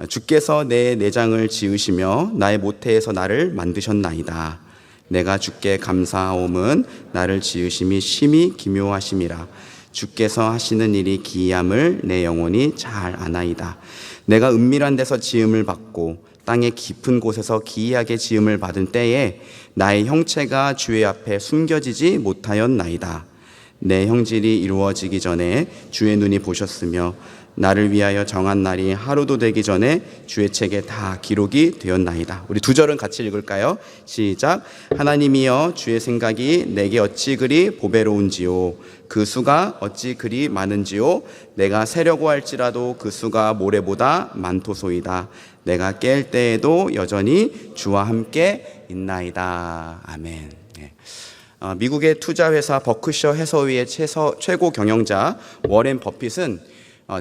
주께서 내 내장을 지으시며 나의 모태에서 나를 만드셨나이다. 내가 주께 감사하옴은 나를 지으심이 심히 기묘하심이라. 주께서 하시는 일이 기이함을 내 영혼이 잘 아나이다. 내가 은밀한 데서 지음을 받고 땅의 깊은 곳에서 기이하게 지음을 받은 때에 나의 형체가 주의 앞에 숨겨지지 못하였나이다. 내 형질이 이루어지기 전에 주의 눈이 보셨으며 나를 위하여 정한 날이 하루도 되기 전에 주의 책에 다 기록이 되었나이다. 우리 두 절은 같이 읽을까요? 시작. 하나님이여 주의 생각이 내게 어찌 그리 보배로운지요 그 수가 어찌 그리 많은지요 내가 세려고 할지라도 그 수가 모래보다 많도소이다. 내가 깰 때에도 여전히 주와 함께 있나이다. 아멘. 미국의 투자회사 버크셔 해서위의 최고 경영자 워렌 버핏은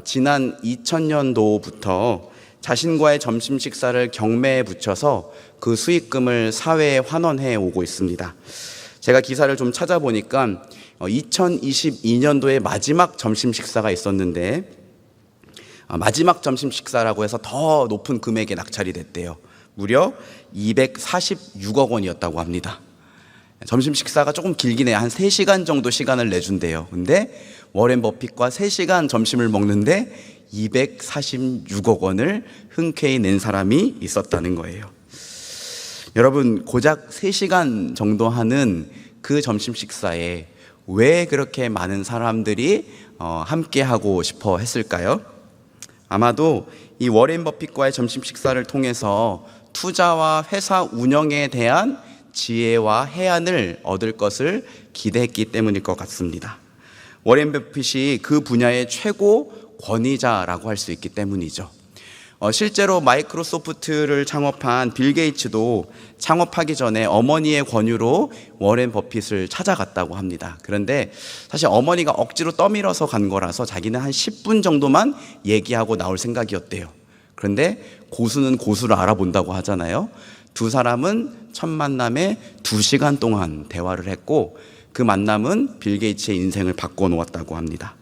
지난 2000년도부터 자신과의 점심 식사를 경매에 붙여서 그 수익금을 사회에 환원해 오고 있습니다. 제가 기사를 좀 찾아보니까 2022년도에 마지막 점심 식사가 있었는데 마지막 점심 식사라고 해서 더 높은 금액에 낙찰이 됐대요. 무려 246억 원이었다고 합니다. 점심 식사가 조금 길긴 해요. 한 3시간 정도 시간을 내준대요. 근데 워렌 버핏과 3시간 점심을 먹는데 246억 원을 흔쾌히 낸 사람이 있었다는 거예요. 여러분 고작 3시간 정도 하는 그 점심 식사에 왜 그렇게 많은 사람들이 함께 하고 싶어 했을까요? 아마도 이 워렌 버핏과의 점심 식사를 통해서 투자와 회사 운영에 대한 지혜와 해안을 얻을 것을 기대했기 때문일 것 같습니다. 워렌 버핏이 그 분야의 최고 권위자라고 할 수 있기 때문이죠. 실제로 마이크로소프트를 창업한 빌 게이츠도 창업하기 전에 어머니의 권유로 워렌 버핏을 찾아갔다고 합니다. 그런데 사실 어머니가 억지로 떠밀어서 간 거라서 자기는 한 10분 정도만 얘기하고 나올 생각이었대요. 그런데 고수는 고수를 알아본다고 하잖아요. 두 사람은 첫 만남에 2시간 동안 대화를 했고 그 만남은 빌 게이츠의 인생을 바꿔놓았다고 합니다.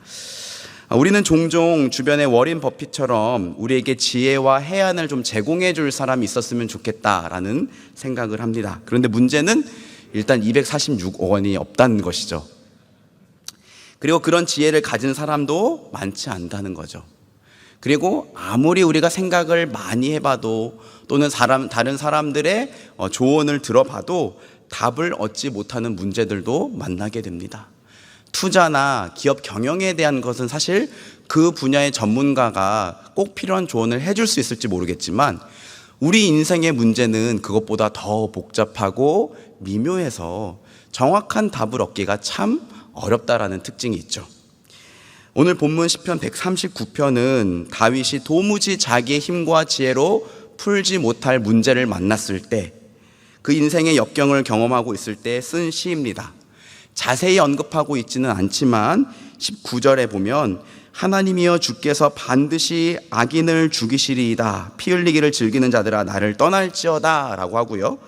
우리는 종종 주변에 워렌 버핏처럼 우리에게 지혜와 해안을 좀 제공해 줄 사람이 있었으면 좋겠다라는 생각을 합니다. 그런데 문제는 일단 246억 원이 없다는 것이죠. 그리고 그런 지혜를 가진 사람도 많지 않다는 거죠. 그리고 아무리 우리가 생각을 많이 해봐도 또는 다른 사람들의 조언을 들어봐도 답을 얻지 못하는 문제들도 만나게 됩니다. 투자나 기업 경영에 대한 것은 사실 그 분야의 전문가가 꼭 필요한 조언을 해줄 수 있을지 모르겠지만 우리 인생의 문제는 그것보다 더 복잡하고 미묘해서 정확한 답을 얻기가 참 어렵다라는 특징이 있죠. 오늘 본문 시편 139편은 다윗이 도무지 자기의 힘과 지혜로 풀지 못할 문제를 만났을 때, 그 인생의 역경을 경험하고 있을 때 쓴 시입니다. 자세히 언급하고 있지는 않지만 19절에 보면 하나님이여 주께서 반드시 악인을 죽이시리이다. 피 흘리기를 즐기는 자들아 나를 떠날지어다 라고 하고요.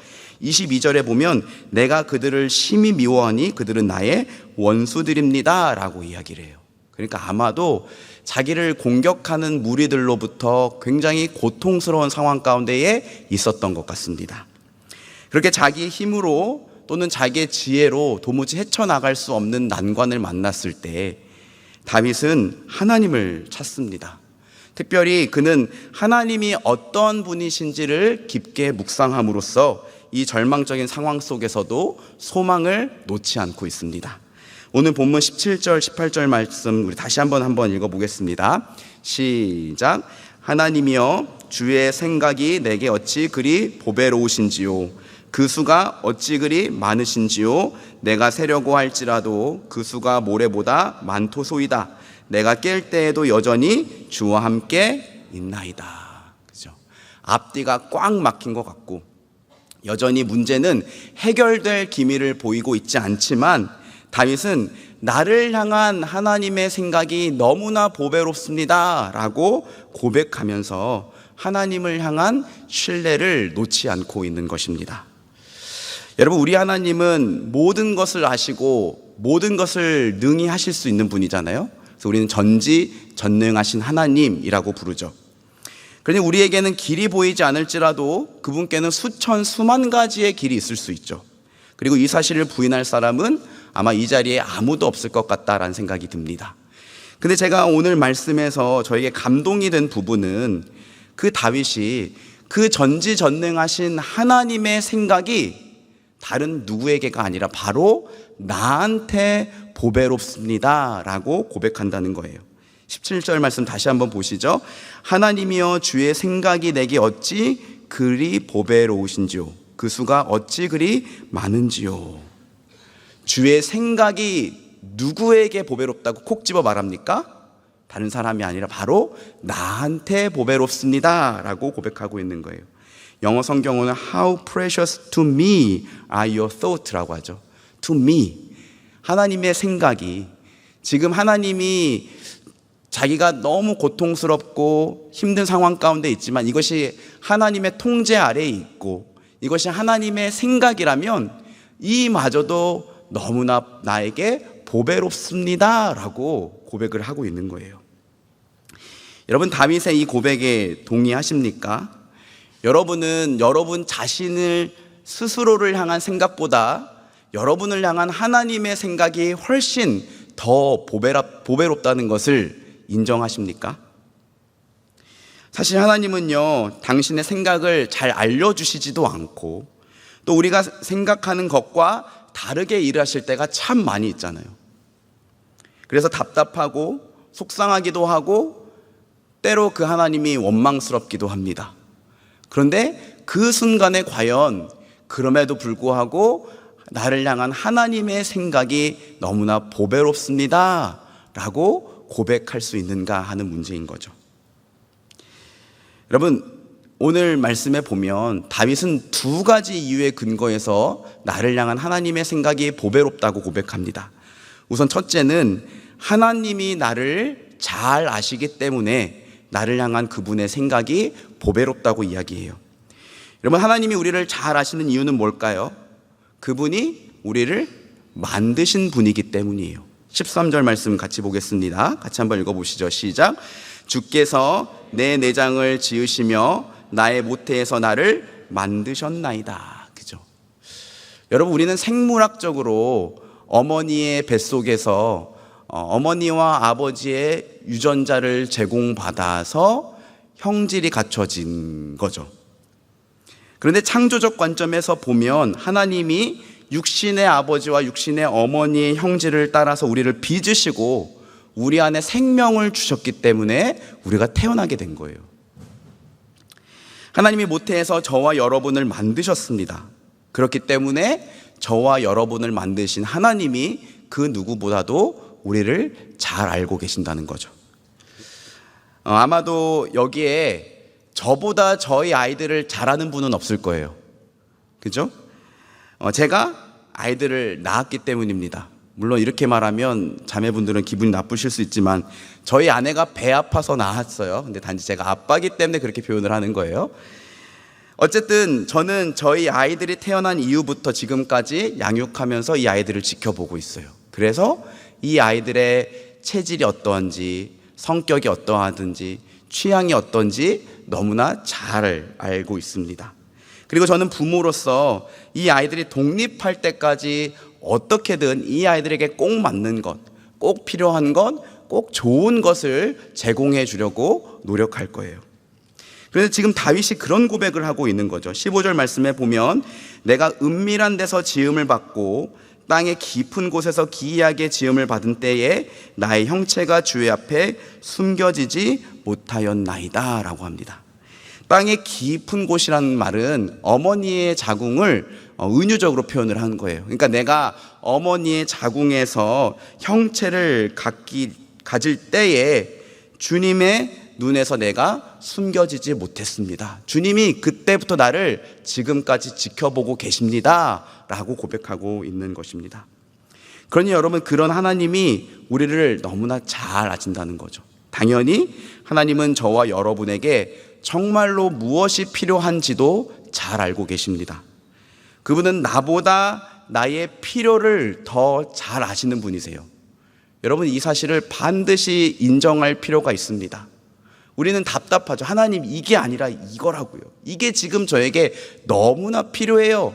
22절에 보면 내가 그들을 심히 미워하니 그들은 나의 원수들입니다 라고 이야기를 해요. 그러니까 아마도 자기를 공격하는 무리들로부터 굉장히 고통스러운 상황 가운데에 있었던 것 같습니다. 그렇게 자기의 힘으로 또는 자기의 지혜로 도무지 헤쳐나갈 수 없는 난관을 만났을 때 다윗은 하나님을 찾습니다. 특별히 그는 하나님이 어떤 분이신지를 깊게 묵상함으로써 이 절망적인 상황 속에서도 소망을 놓지 않고 있습니다. 오늘 본문 17절, 18절 말씀 우리 다시 한번 읽어보겠습니다. 시작. 하나님이여 주의 생각이 내게 어찌 그리 보배로우신지요. 그 수가 어찌 그리 많으신지요. 내가 세려고 할지라도 그 수가 모래보다 많도소이다. 내가 깰 때에도 여전히 주와 함께 있나이다. 그죠? 앞뒤가 꽉 막힌 것 같고 여전히 문제는 해결될 기미를 보이고 있지 않지만 다윗은 나를 향한 하나님의 생각이 너무나 보배롭습니다 라고 고백하면서 하나님을 향한 신뢰를 놓지 않고 있는 것입니다. 여러분, 우리 하나님은 모든 것을 아시고 모든 것을 능히 하실 수 있는 분이잖아요. 그래서 우리는 전지전능하신 하나님이라고 부르죠. 그러니 우리에게는 길이 보이지 않을지라도 그분께는 수천 수만 가지의 길이 있을 수 있죠. 그리고 이 사실을 부인할 사람은 아마 이 자리에 아무도 없을 것 같다라는 생각이 듭니다. 근데 제가 오늘 말씀에서 저에게 감동이 된 부분은 그 다윗이 그 전지전능하신 하나님의 생각이 다른 누구에게가 아니라 바로 나한테 보배롭습니다 라고 고백한다는 거예요. 17절 말씀 다시 한번 보시죠. 하나님이여 주의 생각이 내게 어찌 그리 보배로우신지요. 그 수가 어찌 그리 많은지요. 주의 생각이 누구에게 보배롭다고 콕 집어 말합니까? 다른 사람이 아니라 바로 나한테 보배롭습니다 라고 고백하고 있는 거예요. 영어 성경어는 How precious to me are your thoughts 라고 하죠. To me. 하나님의 생각이, 지금 하나님이 자기가 너무 고통스럽고 힘든 상황 가운데 있지만 이것이 하나님의 통제 아래에 있고 이것이 하나님의 생각이라면 이마저도 너무나 나에게 보배롭습니다 라고 고백을 하고 있는 거예요. 여러분, 다윗의 이 고백에 동의하십니까? 여러분은 여러분 자신을 스스로를 향한 생각보다 여러분을 향한 하나님의 생각이 훨씬 더 보배롭다는 것을 인정하십니까? 사실 하나님은요, 당신의 생각을 잘 알려주시지도 않고 또 우리가 생각하는 것과 다르게 일하실 때가 참 많이 있잖아요. 그래서 답답하고 속상하기도 하고 때로 그 하나님이 원망스럽기도 합니다. 그런데 그 순간에 과연 그럼에도 불구하고 나를 향한 하나님의 생각이 너무나 보배롭습니다 라고 고백할 수 있는가 하는 문제인 거죠. 여러분, 오늘 말씀에 보면 다윗은 두 가지 이유에 근거해서 나를 향한 하나님의 생각이 보배롭다고 고백합니다. 우선 첫째는 하나님이 나를 잘 아시기 때문에 나를 향한 그분의 생각이 보배롭다고 이야기해요. 여러분, 하나님이 우리를 잘 아시는 이유는 뭘까요? 그분이 우리를 만드신 분이기 때문이에요. 13절 말씀 같이 보겠습니다. 같이 한번 읽어보시죠. 시작. 주께서 내 내장을 지으시며 나의 모태에서 나를 만드셨나이다. 그죠? 여러분, 우리는 생물학적으로 어머니의 뱃속에서 어머니와 아버지의 유전자를 제공받아서 형질이 갖춰진 거죠. 그런데 창조적 관점에서 보면 하나님이 육신의 아버지와 육신의 어머니의 형질을 따라서 우리를 빚으시고 우리 안에 생명을 주셨기 때문에 우리가 태어나게 된 거예요. 하나님이 모태에서 저와 여러분을 만드셨습니다. 그렇기 때문에 저와 여러분을 만드신 하나님이 그 누구보다도 우리를 잘 알고 계신다는 거죠. 아마도 여기에 저보다 저희 아이들을 잘 아는 분은 없을 거예요. 그죠? 제가 아이들을 낳았기 때문입니다. 물론 이렇게 말하면 자매분들은 기분이 나쁘실 수 있지만 저희 아내가 배 아파서 낳았어요. 근데 단지 제가 아빠기 때문에 그렇게 표현을 하는 거예요. 어쨌든 저는 저희 아이들이 태어난 이후부터 지금까지 양육하면서 이 아이들을 지켜보고 있어요. 그래서 이 아이들의 체질이 어떠한지, 성격이 어떠하든지, 취향이 어떤지 너무나 잘 알고 있습니다. 그리고 저는 부모로서 이 아이들이 독립할 때까지 어떻게든 이 아이들에게 꼭 맞는 것, 꼭 필요한 것, 꼭 좋은 것을 제공해 주려고 노력할 거예요. 그래서 지금 다윗이 그런 고백을 하고 있는 거죠. 15절 말씀에 보면 내가 은밀한 데서 지음을 받고 땅의 깊은 곳에서 기이하게 지음을 받은 때에 나의 형체가 주의 앞에 숨겨지지 못하였나이다 라고 합니다. 땅의 깊은 곳이라는 말은 어머니의 자궁을 은유적으로 표현을 한 거예요. 그러니까 내가 어머니의 자궁에서 형체를 가질 때에 주님의 눈에서 내가 숨겨지지 못했습니다. 주님이 그때부터 나를 지금까지 지켜보고 계십니다 라고 고백하고 있는 것입니다. 그러니 여러분, 그런 하나님이 우리를 너무나 잘 아신다는 거죠. 당연히 하나님은 저와 여러분에게 정말로 무엇이 필요한지도 잘 알고 계십니다. 그분은 나보다 나의 필요를 더 잘 아시는 분이세요. 여러분, 이 사실을 반드시 인정할 필요가 있습니다. 우리는 답답하죠. 하나님, 이게 아니라 이거라고요. 이게 지금 저에게 너무나 필요해요.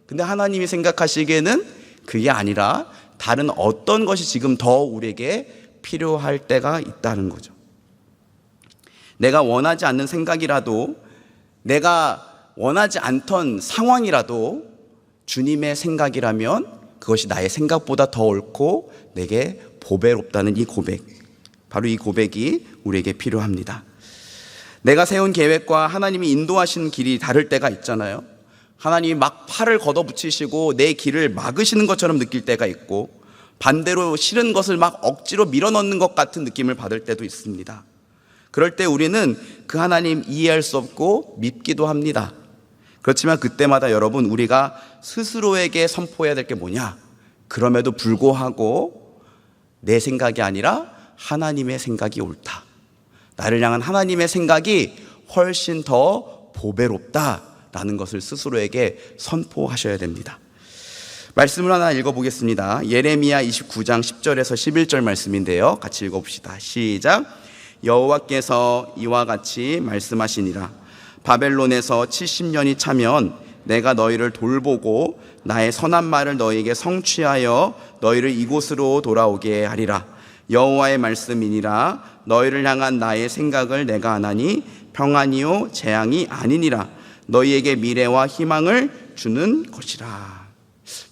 근데 하나님이 생각하시기에는 그게 아니라 다른 어떤 것이 지금 더 우리에게 필요할 때가 있다는 거죠. 내가 원하지 않는 생각이라도, 내가 원하지 않던 상황이라도 주님의 생각이라면 그것이 나의 생각보다 더 옳고 내게 보배롭다는 이 고백, 바로 이 고백이 우리에게 필요합니다. 내가 세운 계획과 하나님이 인도하신 길이 다를 때가 있잖아요. 하나님이 막 팔을 걷어붙이시고 내 길을 막으시는 것처럼 느낄 때가 있고, 반대로 싫은 것을 막 억지로 밀어넣는 것 같은 느낌을 받을 때도 있습니다. 그럴 때 우리는 그 하나님 이해할 수 없고 밉기도 합니다. 그렇지만 그때마다 여러분, 우리가 스스로에게 선포해야 될 게 뭐냐? 그럼에도 불구하고 내 생각이 아니라 하나님의 생각이 옳다. 나를 향한 하나님의 생각이 훨씬 더 보배롭다라는 것을 스스로에게 선포하셔야 됩니다. 말씀을 하나 읽어보겠습니다. 예레미야 29장 10절에서 11절 말씀인데요. 같이 읽어봅시다. 시작. 여호와께서 이와 같이 말씀하시니라. 바벨론에서 70년이 차면 내가 너희를 돌보고 나의 선한 말을 너희에게 성취하여 너희를 이곳으로 돌아오게 하리라. 여호와의 말씀이니라. 너희를 향한 나의 생각을 내가 아나니 평안이요 재앙이 아니니라. 너희에게 미래와 희망을 주는 것이라.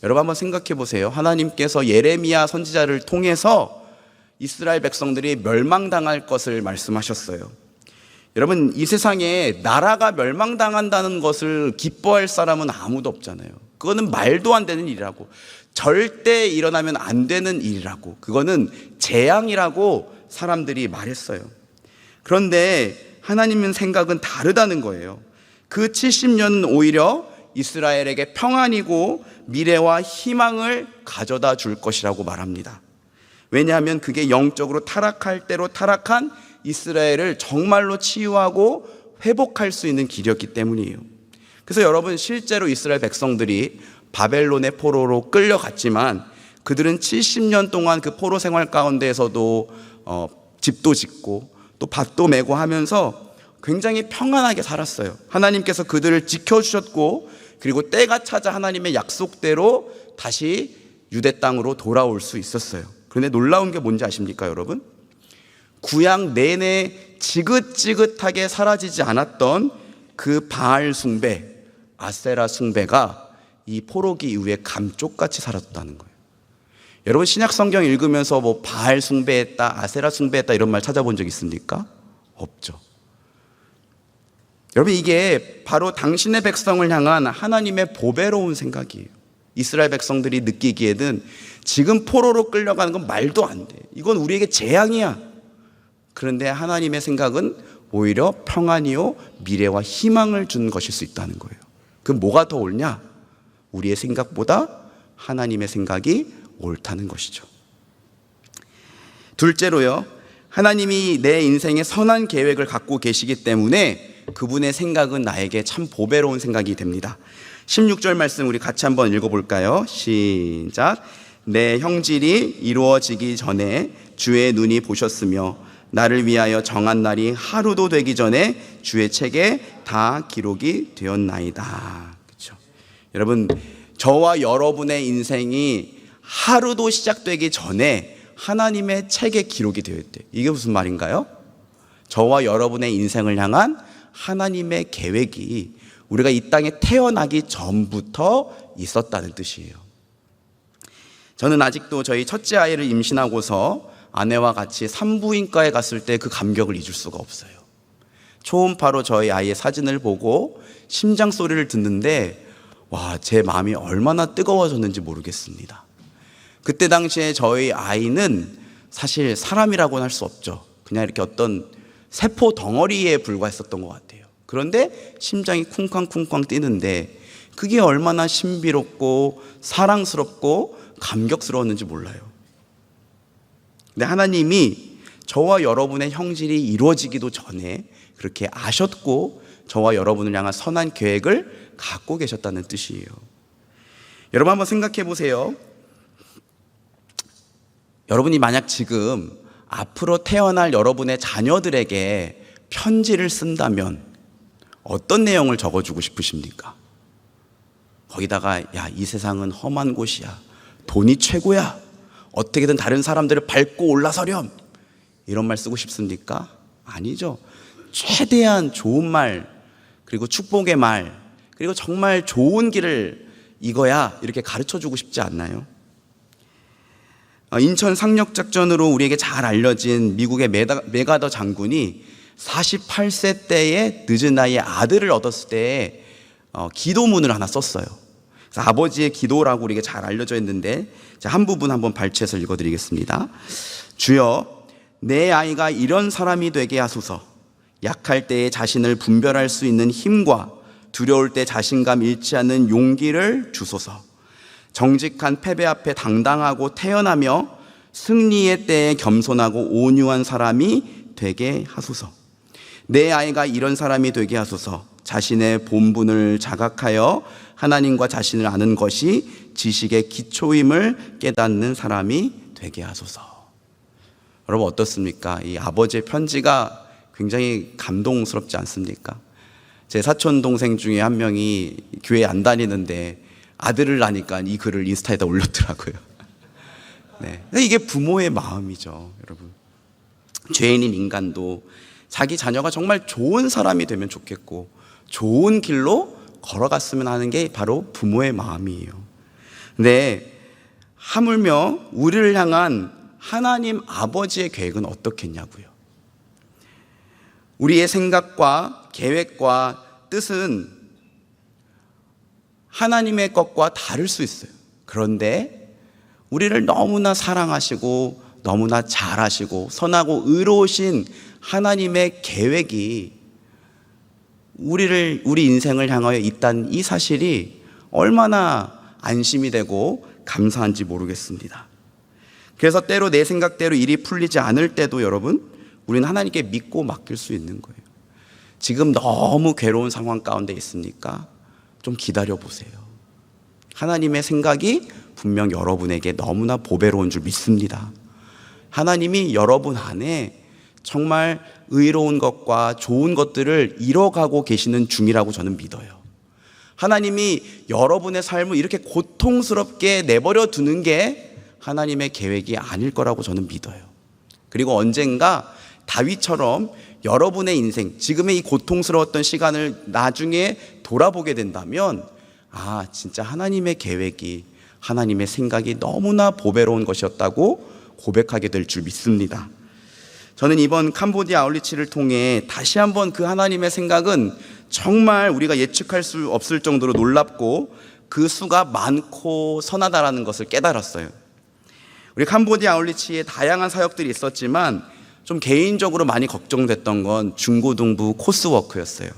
여러분, 한번 생각해 보세요. 하나님께서 예레미야 선지자를 통해서 이스라엘 백성들이 멸망당할 것을 말씀하셨어요. 여러분, 이 세상에 나라가 멸망당한다는 것을 기뻐할 사람은 아무도 없잖아요. 그거는 말도 안 되는 일이라고, 절대 일어나면 안 되는 일이라고, 그거는 재앙이라고 사람들이 말했어요. 그런데 하나님의 생각은 다르다는 거예요. 그 70년은 오히려 이스라엘에게 평안이고 미래와 희망을 가져다 줄 것이라고 말합니다. 왜냐하면 그게 영적으로 타락할 대로 타락한 이스라엘을 정말로 치유하고 회복할 수 있는 길이었기 때문이에요. 그래서 여러분, 실제로 이스라엘 백성들이 바벨론의 포로로 끌려갔지만 그들은 70년 동안 그 포로 생활 가운데에서도 집도 짓고 또 밭도 메고 하면서 굉장히 평안하게 살았어요. 하나님께서 그들을 지켜주셨고, 그리고 때가 찾아 하나님의 약속대로 다시 유대 땅으로 돌아올 수 있었어요. 그런데 놀라운 게 뭔지 아십니까, 여러분? 구약 내내 지긋지긋하게 사라지지 않았던 그 바알 숭배, 아세라 숭배가 이 포로기 이후에 감쪽같이 사라졌다는 거예요. 여러분, 신약 성경 읽으면서 뭐 바알 숭배했다, 아세라 숭배했다 이런 말 찾아본 적 있습니까? 없죠. 여러분, 이게 바로 당신의 백성을 향한 하나님의 보배로운 생각이에요. 이스라엘 백성들이 느끼기에는 지금 포로로 끌려가는 건 말도 안 돼. 이건 우리에게 재앙이야. 그런데 하나님의 생각은 오히려 평안이요 미래와 희망을 준 것일 수 있다는 거예요. 그럼 뭐가 더 옳냐? 우리의 생각보다 하나님의 생각이 옳다는 것이죠. 둘째로요, 하나님이 내 인생에 선한 계획을 갖고 계시기 때문에 그분의 생각은 나에게 참 보배로운 생각이 됩니다. 16절 말씀 우리 같이 한번 읽어볼까요? 시작. 내 형질이 이루어지기 전에 주의 눈이 보셨으며 나를 위하여 정한 날이 하루도 되기 전에 주의 책에 다 기록이 되었나이다. 그렇죠? 여러분, 저와 여러분의 인생이 하루도 시작되기 전에 하나님의 책에 기록이 되어 있대요. 이게 무슨 말인가요? 저와 여러분의 인생을 향한 하나님의 계획이 우리가 이 땅에 태어나기 전부터 있었다는 뜻이에요. 저는 아직도 저희 첫째 아이를 임신하고서 아내와 같이 산부인과에 갔을 때 그 감격을 잊을 수가 없어요. 초음파로 저희 아이의 사진을 보고 심장 소리를 듣는데 와, 제 마음이 얼마나 뜨거워졌는지 모르겠습니다. 그때 당시에 저희 아이는 사실 사람이라고는 할 수 없죠. 그냥 이렇게 어떤 세포 덩어리에 불과했었던 것 같아요. 그런데 심장이 쿵쾅쿵쾅 뛰는데 그게 얼마나 신비롭고 사랑스럽고 감격스러웠는지 몰라요. 근데 하나님이 저와 여러분의 형질이 이루어지기도 전에 그렇게 아셨고 저와 여러분을 향한 선한 계획을 갖고 계셨다는 뜻이에요. 여러분 한번 생각해 보세요. 여러분이 만약 지금 앞으로 태어날 여러분의 자녀들에게 편지를 쓴다면 어떤 내용을 적어주고 싶으십니까? 거기다가 야, 이 세상은 험한 곳이야. 돈이 최고야. 어떻게든 다른 사람들을 밟고 올라서렴. 이런 말 쓰고 싶습니까? 아니죠. 최대한 좋은 말, 그리고 축복의 말, 그리고 정말 좋은 길을 이거야 이렇게 가르쳐주고 싶지 않나요? 인천 상륙작전으로 우리에게 잘 알려진 미국의 메가더 장군이 48세 때에 늦은 나이에 아들을 얻었을 때 기도문을 하나 썼어요. 그래서 아버지의 기도라고 우리에게 잘 알려져 있는데 한 부분 한번 발췌해서 읽어드리겠습니다. 주여, 내 아이가 이런 사람이 되게 하소서. 약할 때에 자신을 분별할 수 있는 힘과 두려울 때 자신감 잃지 않는 용기를 주소서. 정직한 패배 앞에 당당하고 태어나며 승리의 때에 겸손하고 온유한 사람이 되게 하소서. 내 아이가 이런 사람이 되게 하소서. 자신의 본분을 자각하여 하나님과 자신을 아는 것이 지식의 기초임을 깨닫는 사람이 되게 하소서. 여러분 어떻습니까? 이 아버지의 편지가 굉장히 감동스럽지 않습니까? 제 사촌 동생 중에 한 명이 교회 안 다니는데 아들을 낳으니까 이 글을 인스타에다 올렸더라고요. 네, 이게 부모의 마음이죠, 여러분. 죄인인 인간도 자기 자녀가 정말 좋은 사람이 되면 좋겠고 좋은 길로 걸어갔으면 하는 게 바로 부모의 마음이에요. 근데 하물며 우리를 향한 하나님 아버지의 계획은 어떻겠냐고요. 우리의 생각과 계획과 뜻은 하나님의 것과 다를 수 있어요. 그런데 우리를 너무나 사랑하시고 너무나 잘하시고 선하고 의로우신 하나님의 계획이 우리 인생을 향하여 있다는 이 사실이 얼마나 안심이 되고 감사한지 모르겠습니다. 그래서 때로 내 생각대로 일이 풀리지 않을 때도 여러분, 우리는 하나님께 믿고 맡길 수 있는 거예요. 지금 너무 괴로운 상황 가운데 있습니까? 좀 기다려 보세요. 하나님의 생각이 분명 여러분에게 너무나 보배로운 줄 믿습니다. 하나님이 여러분 안에 정말 의로운 것과 좋은 것들을 이뤄가고 계시는 중이라고 저는 믿어요. 하나님이 여러분의 삶을 이렇게 고통스럽게 내버려 두는 게 하나님의 계획이 아닐 거라고 저는 믿어요. 그리고 언젠가 다윗처럼 여러분의 인생, 지금의 이 고통스러웠던 시간을 나중에 돌아보게 된다면 아, 진짜 하나님의 계획이, 하나님의 생각이 너무나 보배로운 것이었다고 고백하게 될 줄 믿습니다. 저는 이번 캄보디아 아울리치를 통해 다시 한번 그 하나님의 생각은 정말 우리가 예측할 수 없을 정도로 놀랍고 그 수가 많고 선하다라는 것을 깨달았어요. 우리 캄보디아 아울리치에 다양한 사역들이 있었지만 좀 개인적으로 많이 걱정됐던 건 중고등부 코스워크였어요.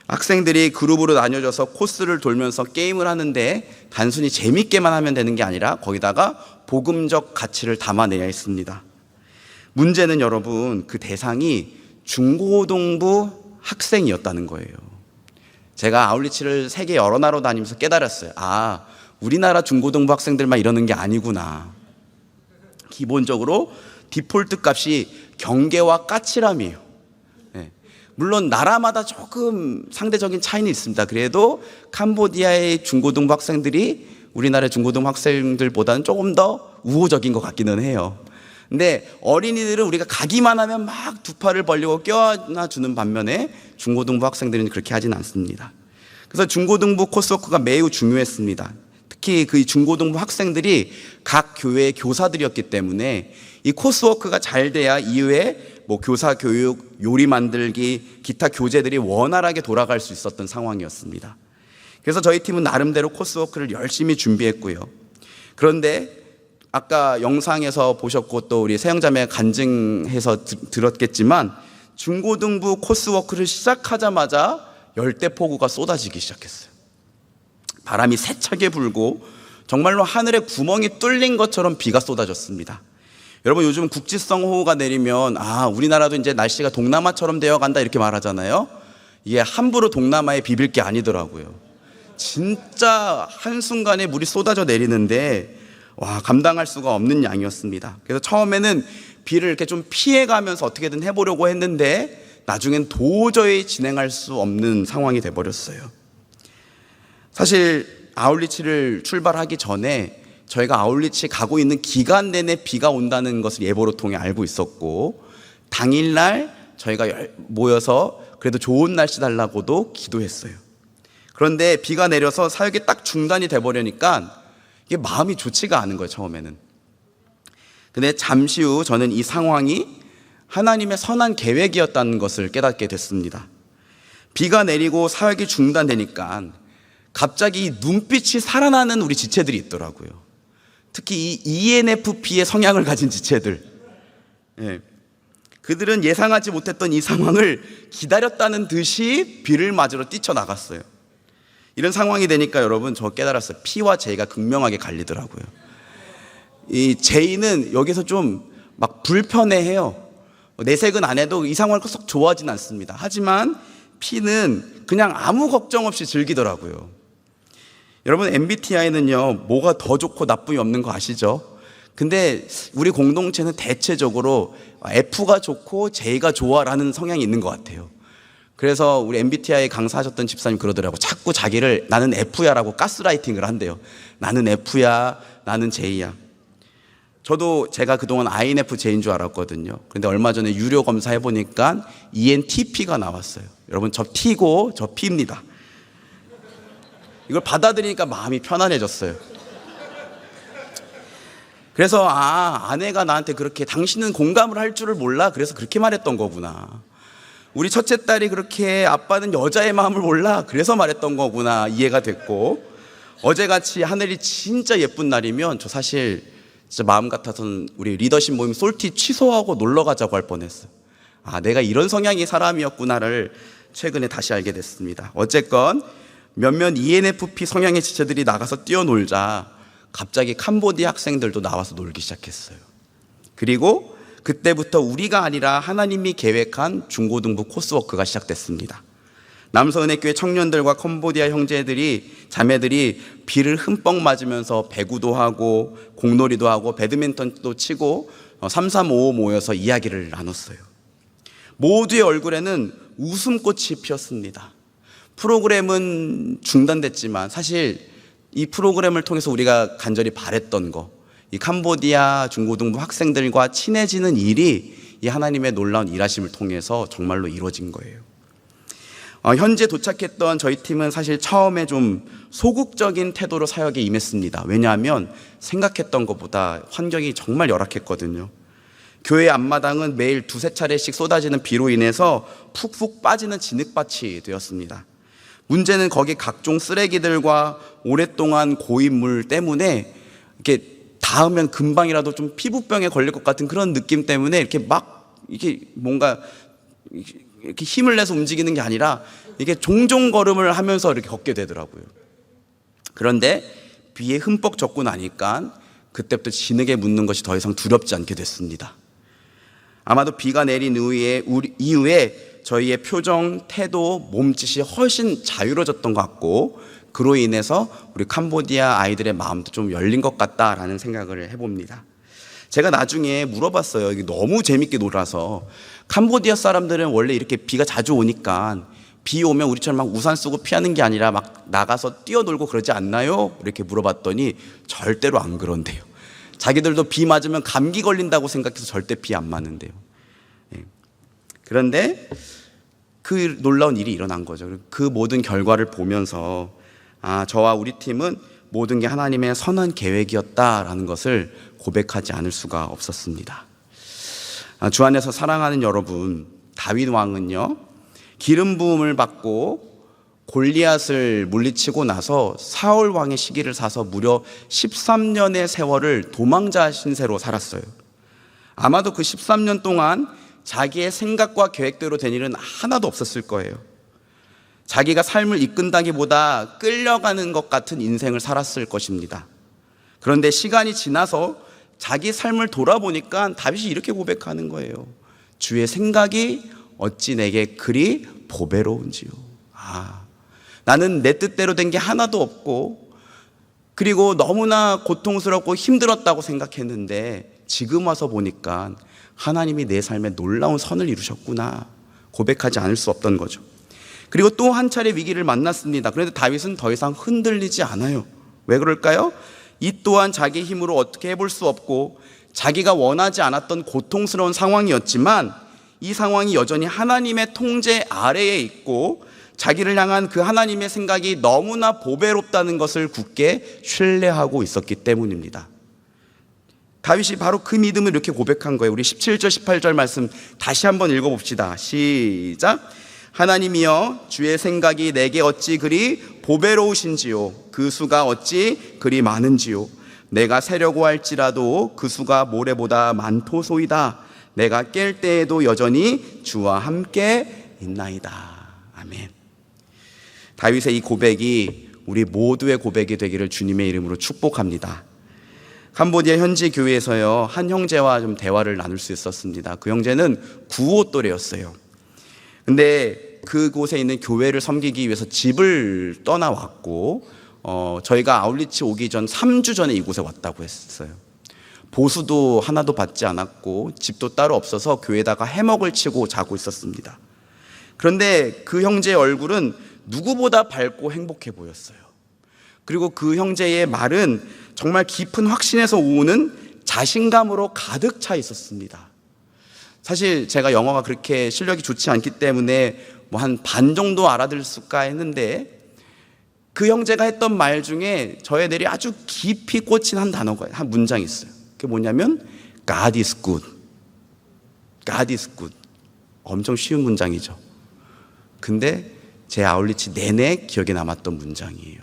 학생들이 그룹으로 나뉘어져서 코스를 돌면서 게임을 하는데 단순히 재밌게만 하면 되는 게 아니라 거기다가 복음적 가치를 담아내야 했습니다. 문제는 여러분, 그 대상이 중고등부 학생이었다는 거예요. 제가 아울리치를 세계 여러 나라로 다니면서 깨달았어요. 아, 우리나라 중고등부 학생들만 이러는 게 아니구나. 기본적으로 디폴트 값이 경계와 까칠함이에요. 네. 물론 나라마다 조금 상대적인 차이는 있습니다. 그래도 캄보디아의 중고등부 학생들이 우리나라의 중고등부 학생들보다는 조금 더 우호적인 것 같기는 해요. 근데 어린이들은 우리가 가기만 하면 막 두 팔을 벌리고 껴안아주는 반면에 중고등부 학생들은 그렇게 하진 않습니다. 그래서 중고등부 코스워크가 매우 중요했습니다. 특히 그 중고등부 학생들이 각 교회의 교사들이었기 때문에 이 코스워크가 잘 돼야 이후에 뭐 교사 교육, 요리 만들기, 기타 교재들이 원활하게 돌아갈 수 있었던 상황이었습니다. 그래서 저희 팀은 나름대로 코스워크를 열심히 준비했고요. 그런데 아까 영상에서 보셨고 또 우리 세영자매 간증해서 들었겠지만 중고등부 코스워크를 시작하자마자 열대폭우가 쏟아지기 시작했어요. 바람이 세차게 불고 정말로 하늘에 구멍이 뚫린 것처럼 비가 쏟아졌습니다. 여러분, 요즘 국지성 호우가 내리면 우리나라도 이제 날씨가 동남아처럼 되어간다 이렇게 말하잖아요. 이게 함부로 동남아에 비빌 게 아니더라고요. 진짜 한순간에 물이 쏟아져 내리는데 감당할 수가 없는 양이었습니다. 그래서 처음에는 비를 이렇게 좀 피해가면서 어떻게든 해보려고 했는데 나중엔 도저히 진행할 수 없는 상황이 돼버렸어요. 사실 아울리치를 출발하기 전에 저희가 아울리치 가고 있는 기간 내내 비가 온다는 것을 예보로 통해 알고 있었고, 당일날 저희가 모여서 그래도 좋은 날씨 달라고도 기도했어요. 그런데 비가 내려서 사역이 딱 중단이 돼버리니까 이게 마음이 좋지가 않은 거예요, 처음에는. 근데 잠시 후 저는 이 상황이 하나님의 선한 계획이었다는 것을 깨닫게 됐습니다. 비가 내리고 사역이 중단되니까 갑자기 눈빛이 살아나는 우리 지체들이 있더라고요. 특히 이 ENFP의 성향을 가진 지체들. 그들은 예상하지 못했던 이 상황을 기다렸다는 듯이 비를 맞으러 뛰쳐나갔어요. 이런 상황이 되니까 여러분, 저 깨달았어요. P와 J가 극명하게 갈리더라고요. 이 J는 여기서 좀 막 불편해해요. 내색은 안 해도 이 상황을 썩 좋아하진 않습니다. 하지만 P는 그냥 아무 걱정 없이 즐기더라고요. 여러분, MBTI는요, 뭐가 더 좋고 나쁨이 없는 거 아시죠? 근데 우리 공동체는 대체적으로 F가 좋고 J가 좋아라는 성향이 있는 것 같아요. 그래서 우리 MBTI 강사하셨던 집사님 그러더라고. 자꾸 자기를 나는 F야라고 가스라이팅을 한대요. 나는 F야, 나는 J야. 저도 제가 그동안 INFJ인 줄 알았거든요. 그런데 얼마 전에 유료 검사해보니까 ENTP가 나왔어요. 여러분, 저 T고 저 P입니다. 이걸 받아들이니까 마음이 편안해졌어요. 그래서 아내가 나한테 그렇게 당신은 공감을 할 줄을 몰라, 그래서 그렇게 말했던 거구나. 우리 첫째 딸이 그렇게 아빠는 여자의 마음을 몰라, 그래서 말했던 거구나, 이해가 됐고, 어제같이 하늘이 진짜 예쁜 날이면 저 사실 진짜 마음 같아서는 우리 리더십 모임 솔티 취소하고 놀러 가자고 할 뻔했어요. 내가 이런 성향의 사람이었구나를 최근에 다시 알게 됐습니다. 어쨌건 몇몇 ENFP 성향의 지체들이 나가서 뛰어놀자 갑자기 캄보디아 학생들도 나와서 놀기 시작했어요. 그리고 그때부터 우리가 아니라 하나님이 계획한 중고등부 코스워크가 시작됐습니다. 남서은혜교회 청년들과 캄보디아 형제들이, 자매들이 비를 흠뻑 맞으면서 배구도 하고 공놀이도 하고 배드민턴도 치고 3355 모여서 이야기를 나눴어요. 모두의 얼굴에는 웃음꽃이 피었습니다. 프로그램은 중단됐지만 사실 이 프로그램을 통해서 우리가 간절히 바랬던 거, 이 캄보디아 중고등부 학생들과 친해지는 일이 이 하나님의 놀라운 일하심을 통해서 정말로 이루어진 거예요. 현재 도착했던 저희 팀은 사실 처음에 좀 소극적인 태도로 사역에 임했습니다. 왜냐하면 생각했던 것보다 환경이 정말 열악했거든요. 교회 앞마당은 매일 두세 차례씩 쏟아지는 비로 인해서 푹푹 빠지는 진흙밭이 되었습니다. 문제는 거기 각종 쓰레기들과 오랫동안 고인 물 때문에 이렇게 닿으면 금방이라도 좀 피부병에 걸릴 것 같은 그런 느낌 때문에 이렇게 막 이게 뭔가 이렇게 힘을 내서 움직이는 게 아니라 이게 종종 걸음을 하면서 이렇게 걷게 되더라고요. 그런데 비에 흠뻑 젖고 나니까 그때부터 진흙에 묻는 것이 더 이상 두렵지 않게 됐습니다. 아마도 비가 내린 이후에 저희의 표정, 태도, 몸짓이 훨씬 자유로워졌던 것 같고, 그로 인해서 우리 캄보디아 아이들의 마음도 좀 열린 것 같다라는 생각을 해봅니다. 제가 나중에 물어봤어요. 이게 너무 재밌게 놀아서. 캄보디아 사람들은 원래 이렇게 비가 자주 오니까 비 오면 우리처럼 막 우산 쓰고 피하는 게 아니라 막 나가서 뛰어놀고 그러지 않나요? 이렇게 물어봤더니 절대로 안 그런대요. 자기들도 비 맞으면 감기 걸린다고 생각해서 절대 비 안 맞는데요. 그런데 그 놀라운 일이 일어난 거죠. 그 모든 결과를 보면서 저와 우리 팀은 모든 게 하나님의 선한 계획이었다라는 것을 고백하지 않을 수가 없었습니다. 주 안에서 사랑하는 여러분, 다윗 왕은요, 기름 부음을 받고 골리앗을 물리치고 나서 사울 왕의 시기를 사서 무려 13년의 세월을 도망자 신세로 살았어요. 아마도 그 13년 동안 자기의 생각과 계획대로 된 일은 하나도 없었을 거예요. 자기가 삶을 이끈다기보다 끌려가는 것 같은 인생을 살았을 것입니다. 그런데 시간이 지나서 자기 삶을 돌아보니까 다윗이 이렇게 고백하는 거예요. 주의 생각이 어찌 내게 그리 보배로운지요. 나는 내 뜻대로 된 게 하나도 없고, 그리고 너무나 고통스럽고 힘들었다고 생각했는데 지금 와서 보니까 하나님이 내 삶에 놀라운 선을 이루셨구나 고백하지 않을 수 없던 거죠. 그리고 또 한 차례 위기를 만났습니다. 그런데 다윗은 더 이상 흔들리지 않아요. 왜 그럴까요? 이 또한 자기 힘으로 어떻게 해볼 수 없고 자기가 원하지 않았던 고통스러운 상황이었지만 이 상황이 여전히 하나님의 통제 아래에 있고 자기를 향한 그 하나님의 생각이 너무나 보배롭다는 것을 굳게 신뢰하고 있었기 때문입니다. 다윗이 바로 그 믿음을 이렇게 고백한 거예요. 우리 17절 18절 말씀 다시 한번 읽어봅시다. 시작. 하나님이여, 주의 생각이 내게 어찌 그리 보배로우신지요, 그 수가 어찌 그리 많은지요. 내가 세려고 할지라도 그 수가 모래보다 많도소이다. 내가 깰 때에도 여전히 주와 함께 있나이다. 아멘. 다윗의 이 고백이 우리 모두의 고백이 되기를 주님의 이름으로 축복합니다. 캄보디아 현지 교회에서요, 한 형제와 좀 대화를 나눌 수 있었습니다. 그 형제는 구호 또래였어요. 근데 그곳에 있는 교회를 섬기기 위해서 집을 떠나왔고, 저희가 아울리치 오기 전 3주 전에 이곳에 왔다고 했어요. 보수도 하나도 받지 않았고 집도 따로 없어서 교회에다가 해먹을 치고 자고 있었습니다. 그런데 그 형제의 얼굴은 누구보다 밝고 행복해 보였어요. 그리고 그 형제의 말은 정말 깊은 확신에서 오는 자신감으로 가득 차 있었습니다. 사실 제가 영어가 그렇게 실력이 좋지 않기 때문에 뭐 한 반 정도 알아들을까 했는데 그 형제가 했던 말 중에 저의 뇌리 아주 깊이 꽂힌 한 단어가, 한 문장이 있어요. 그게 뭐냐면 God is good. God is good. 엄청 쉬운 문장이죠. 근데 제 아울리치 내내 기억에 남았던 문장이에요.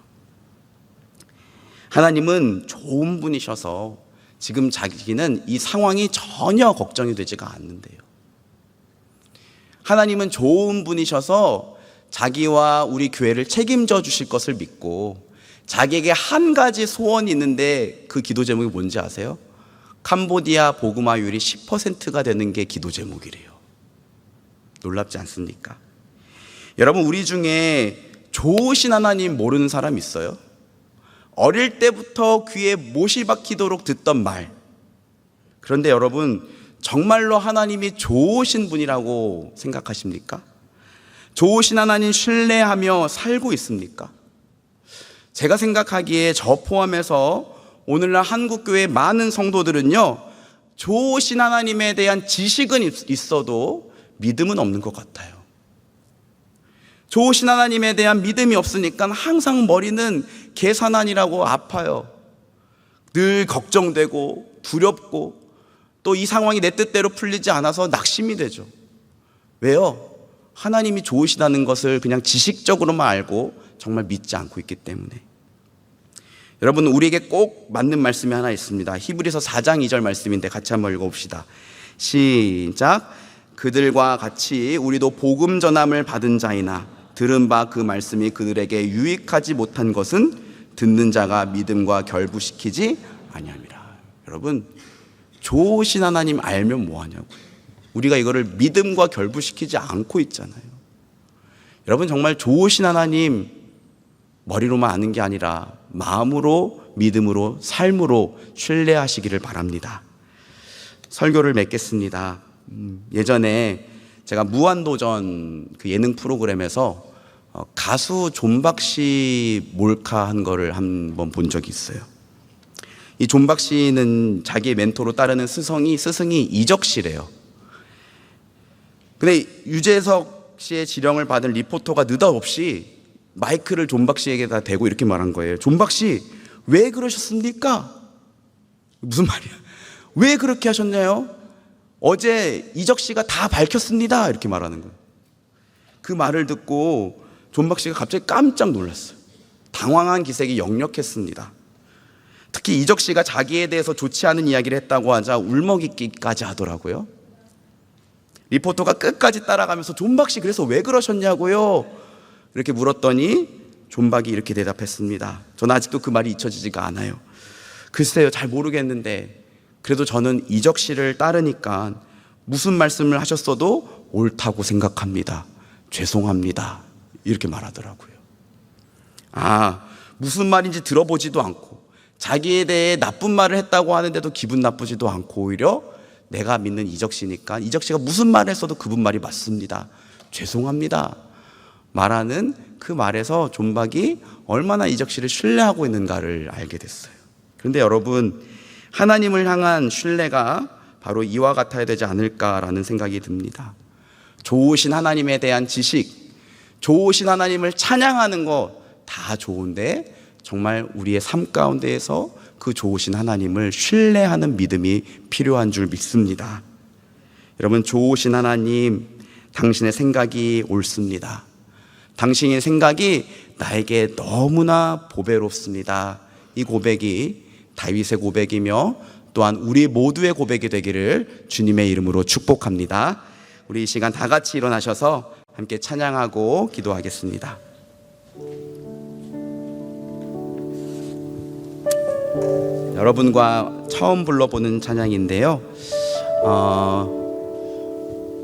하나님은 좋은 분이셔서 지금 자기는 이 상황이 전혀 걱정이 되지가 않는데요. 하나님은 좋은 분이셔서 자기와 우리 교회를 책임져 주실 것을 믿고 자기에게 한 가지 소원이 있는데 그 기도 제목이 뭔지 아세요? 캄보디아 복음화율이 10%가 되는 게 기도 제목이래요. 놀랍지 않습니까? 여러분, 우리 중에 좋으신 하나님 모르는 사람 있어요? 어릴 때부터 귀에 못이 박히도록 듣던 말. 그런데 여러분, 정말로 하나님이 좋으신 분이라고 생각하십니까? 좋으신 하나님 신뢰하며 살고 있습니까? 제가 생각하기에 저 포함해서 오늘날 한국교회 많은 성도들은요, 좋으신 하나님에 대한 지식은 있어도 믿음은 없는 것 같아요. 좋으신 하나님에 대한 믿음이 없으니까 항상 머리는 계산안이라고 아파요. 늘 걱정되고 두렵고 또 이 상황이 내 뜻대로 풀리지 않아서 낙심이 되죠. 왜요? 하나님이 좋으시다는 것을 그냥 지식적으로만 알고 정말 믿지 않고 있기 때문에. 여러분, 우리에게 꼭 맞는 말씀이 하나 있습니다. 히브리서 4장 2절 말씀인데 같이 한번 읽어봅시다. 시작. 그들과 같이 우리도 복음 전함을 받은 자이나 들은 바 그 말씀이 그들에게 유익하지 못한 것은 듣는 자가 믿음과 결부시키지 아니함이라. 여러분, 좋으신 하나님 알면 뭐하냐고요. 우리가 이거를 믿음과 결부시키지 않고 있잖아요. 여러분, 정말 좋으신 하나님 머리로만 아는 게 아니라 마음으로, 믿음으로, 삶으로 신뢰하시기를 바랍니다. 설교를 맺겠습니다. 예전에 제가 무한도전 그 예능 프로그램에서 가수 존박 씨 몰카한 거를 한번 본 적이 있어요. 이 존박 씨는 자기의 멘토로 따르는 스승이 이적 씨래요. 근데 유재석 씨의 지령을 받은 리포터가 느닷없이 마이크를 존박 씨에게다 대고 이렇게 말한 거예요. 존박 씨, 왜 그러셨습니까? 무슨 말이야? 왜 그렇게 하셨나요? 어제 이적 씨가 다 밝혔습니다. 이렇게 말하는 거예요. 그 말을 듣고 존박 씨가 갑자기 깜짝 놀랐어요. 당황한 기색이 역력했습니다. 특히 이적 씨가 자기에 대해서 좋지 않은 이야기를 했다고 하자 울먹이기까지 하더라고요. 리포터가 끝까지 따라가면서 존박 씨 그래서 왜 그러셨냐고요? 이렇게 물었더니 존박이 이렇게 대답했습니다. 저는 아직도 그 말이 잊혀지지가 않아요. 글쎄요, 잘 모르겠는데 그래도 저는 이적 씨를 따르니까 무슨 말씀을 하셨어도 옳다고 생각합니다. 죄송합니다. 이렇게 말하더라고요. 무슨 말인지 들어보지도 않고 자기에 대해 나쁜 말을 했다고 하는데도 기분 나쁘지도 않고 오히려 내가 믿는 이적 씨니까 이적 씨가 무슨 말을 했어도 그분 말이 맞습니다. 죄송합니다. 말하는 그 말에서 존박이 얼마나 이적 씨를 신뢰하고 있는가를 알게 됐어요. 그런데 여러분, 하나님을 향한 신뢰가 바로 이와 같아야 되지 않을까라는 생각이 듭니다. 좋으신 하나님에 대한 지식, 좋으신 하나님을 찬양하는 거 다 좋은데 정말 우리의 삶 가운데에서 그 좋으신 하나님을 신뢰하는 믿음이 필요한 줄 믿습니다. 여러분, 좋으신 하나님, 당신의 생각이 옳습니다. 당신의 생각이 나에게 너무나 보배롭습니다. 이 고백이 다윗의 고백이며 또한 우리 모두의 고백이 되기를 주님의 이름으로 축복합니다. 우리 이 시간 다 같이 일어나셔서 함께 찬양하고 기도하겠습니다. 여러분과 처음 불러보는 찬양인데요.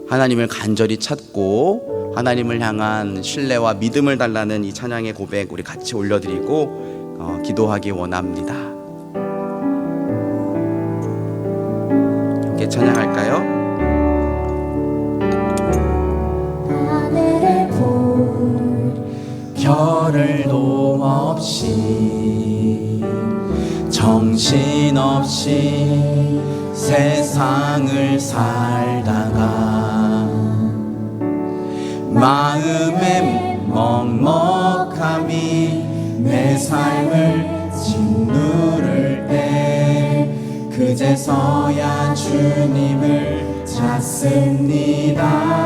하나님을 간절히 찾고 하나님을 향한 신뢰와 믿음을 달라는 이 찬양의 고백 우리 같이 올려드리고 기도하기 원합니다. 함께 찬양할까요? 하늘을 볼 별도 없이 정신없이 세상을 살다가 마음의 먹먹함이 내 삶을 짓누를 때 그제서야 주님을 찾습니다.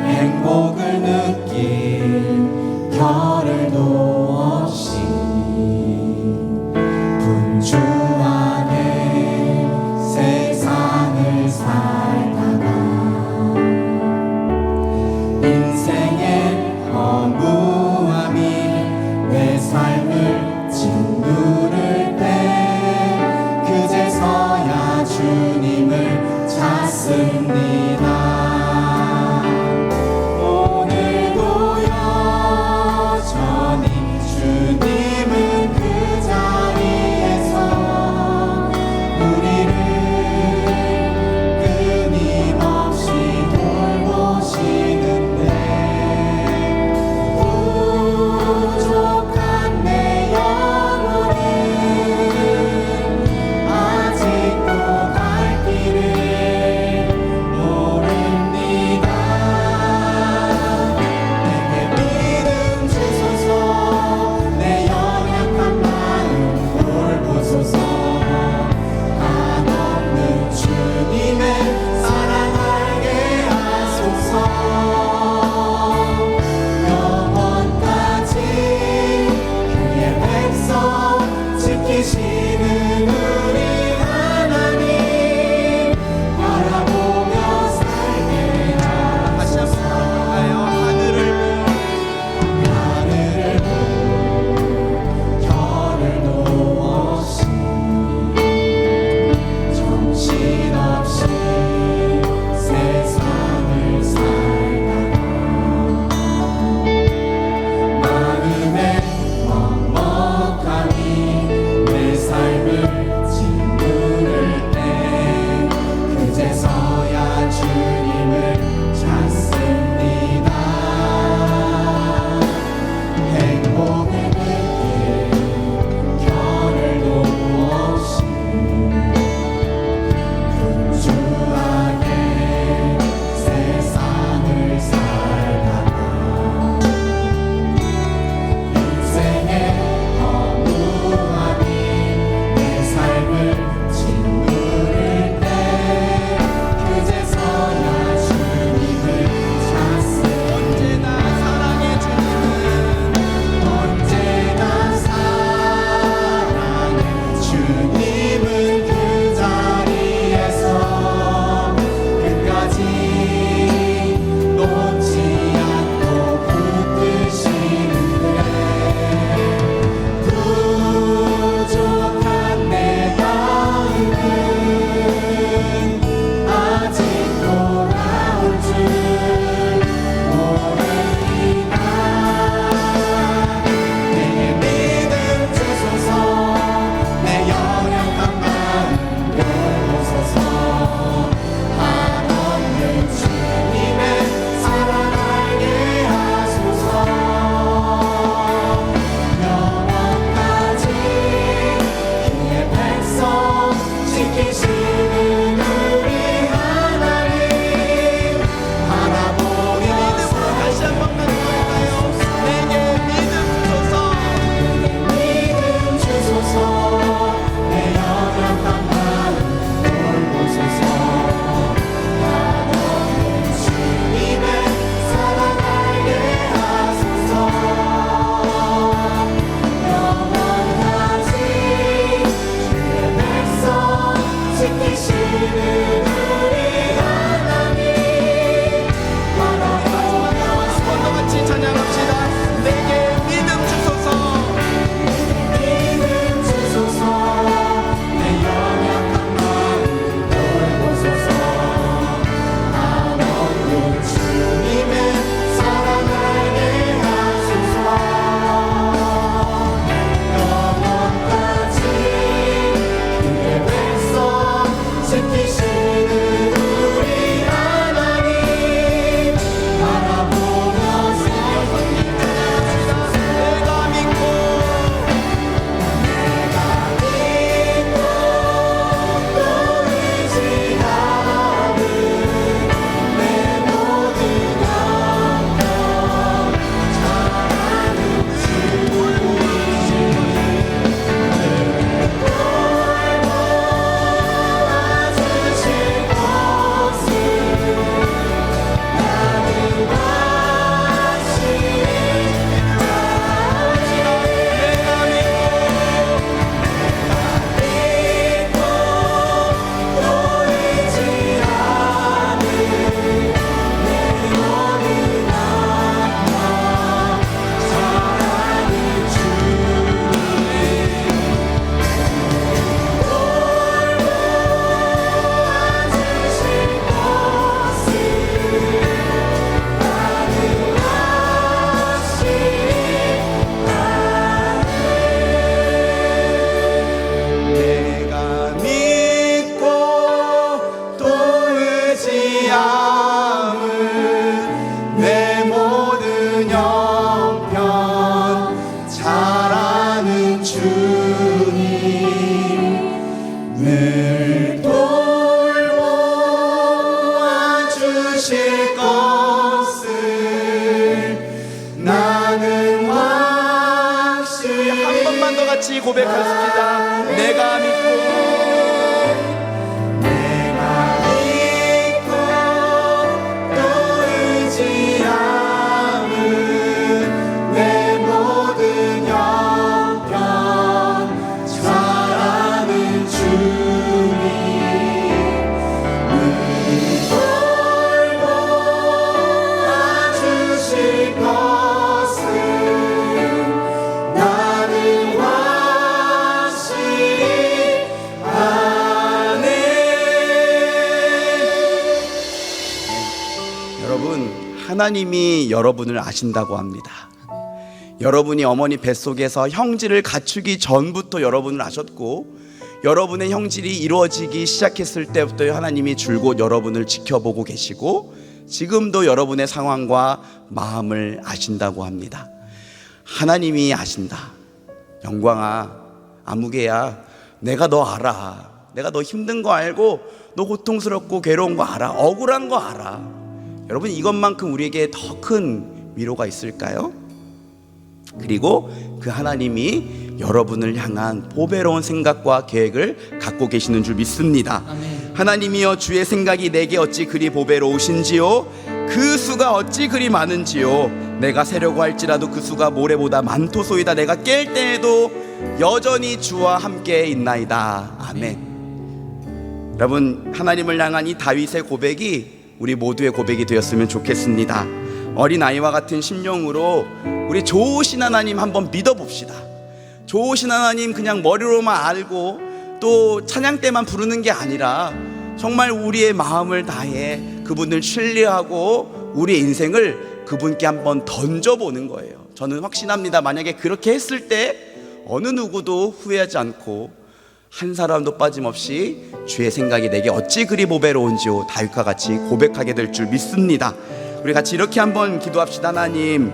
행복을 느낄 겨를도 없이 분주하게 세상을 살다가 인생의 허무함이 내 삶을 짓누를 때 그제서야 주님을 찾습니다. 아직도 갈 늘 돌보아 주실 것을 나는 확실히 한 번만 더 같이 고백하십니다. 내가 믿고 또 의지함은 내 모든 형편 잘하는 주님 늘 돌보아 주실 것을 나는 확실히 아네. 여러분, 하나님이 여러분을 아신다고 합니다. 여러분이 어머니 뱃속에서 형질을 갖추기 전부터 여러분을 아셨고, 여러분의 형질이 이루어지기 시작했을 때부터 하나님이 줄곧 여러분을 지켜보고 계시고, 지금도 여러분의 상황과 마음을 아신다고 합니다. 하나님이 아신다. 영광아, 아무개야, 내가 너 알아. 내가 너 힘든 거 알고, 너 고통스럽고 괴로운 거 알아. 억울한 거 알아. 여러분, 이것만큼 우리에게 더 큰 위로가 있을까요? 그리고 그 하나님이 여러분을 향한 보배로운 생각과 계획을 갖고 계시는 줄 믿습니다. 하나님이여, 주의 생각이 내게 어찌 그리 보배로우신지요, 그 수가 어찌 그리 많은지요. 내가 세려고 할지라도 그 수가 모래보다 많도소이다. 내가 깰 때에도 여전히 주와 함께 있나이다. 아멘. 여러분, 하나님을 향한 이 다윗의 고백이 우리 모두의 고백이 되었으면 좋겠습니다. 어린아이와 같은 심령으로 우리 좋으신 하나님 한번 믿어봅시다. 좋으신 하나님 그냥 머리로만 알고 또 찬양 때만 부르는 게 아니라 정말 우리의 마음을 다해 그분을 신뢰하고 우리의 인생을 그분께 한번 던져보는 거예요. 저는 확신합니다. 만약에 그렇게 했을 때 어느 누구도 후회하지 않고 한 사람도 빠짐없이 주의 생각이 내게 어찌 그리 보배로운지요, 다윗과 같이 고백하게 될 줄 믿습니다. 우리 같이 이렇게 한번 기도합시다. 하나님,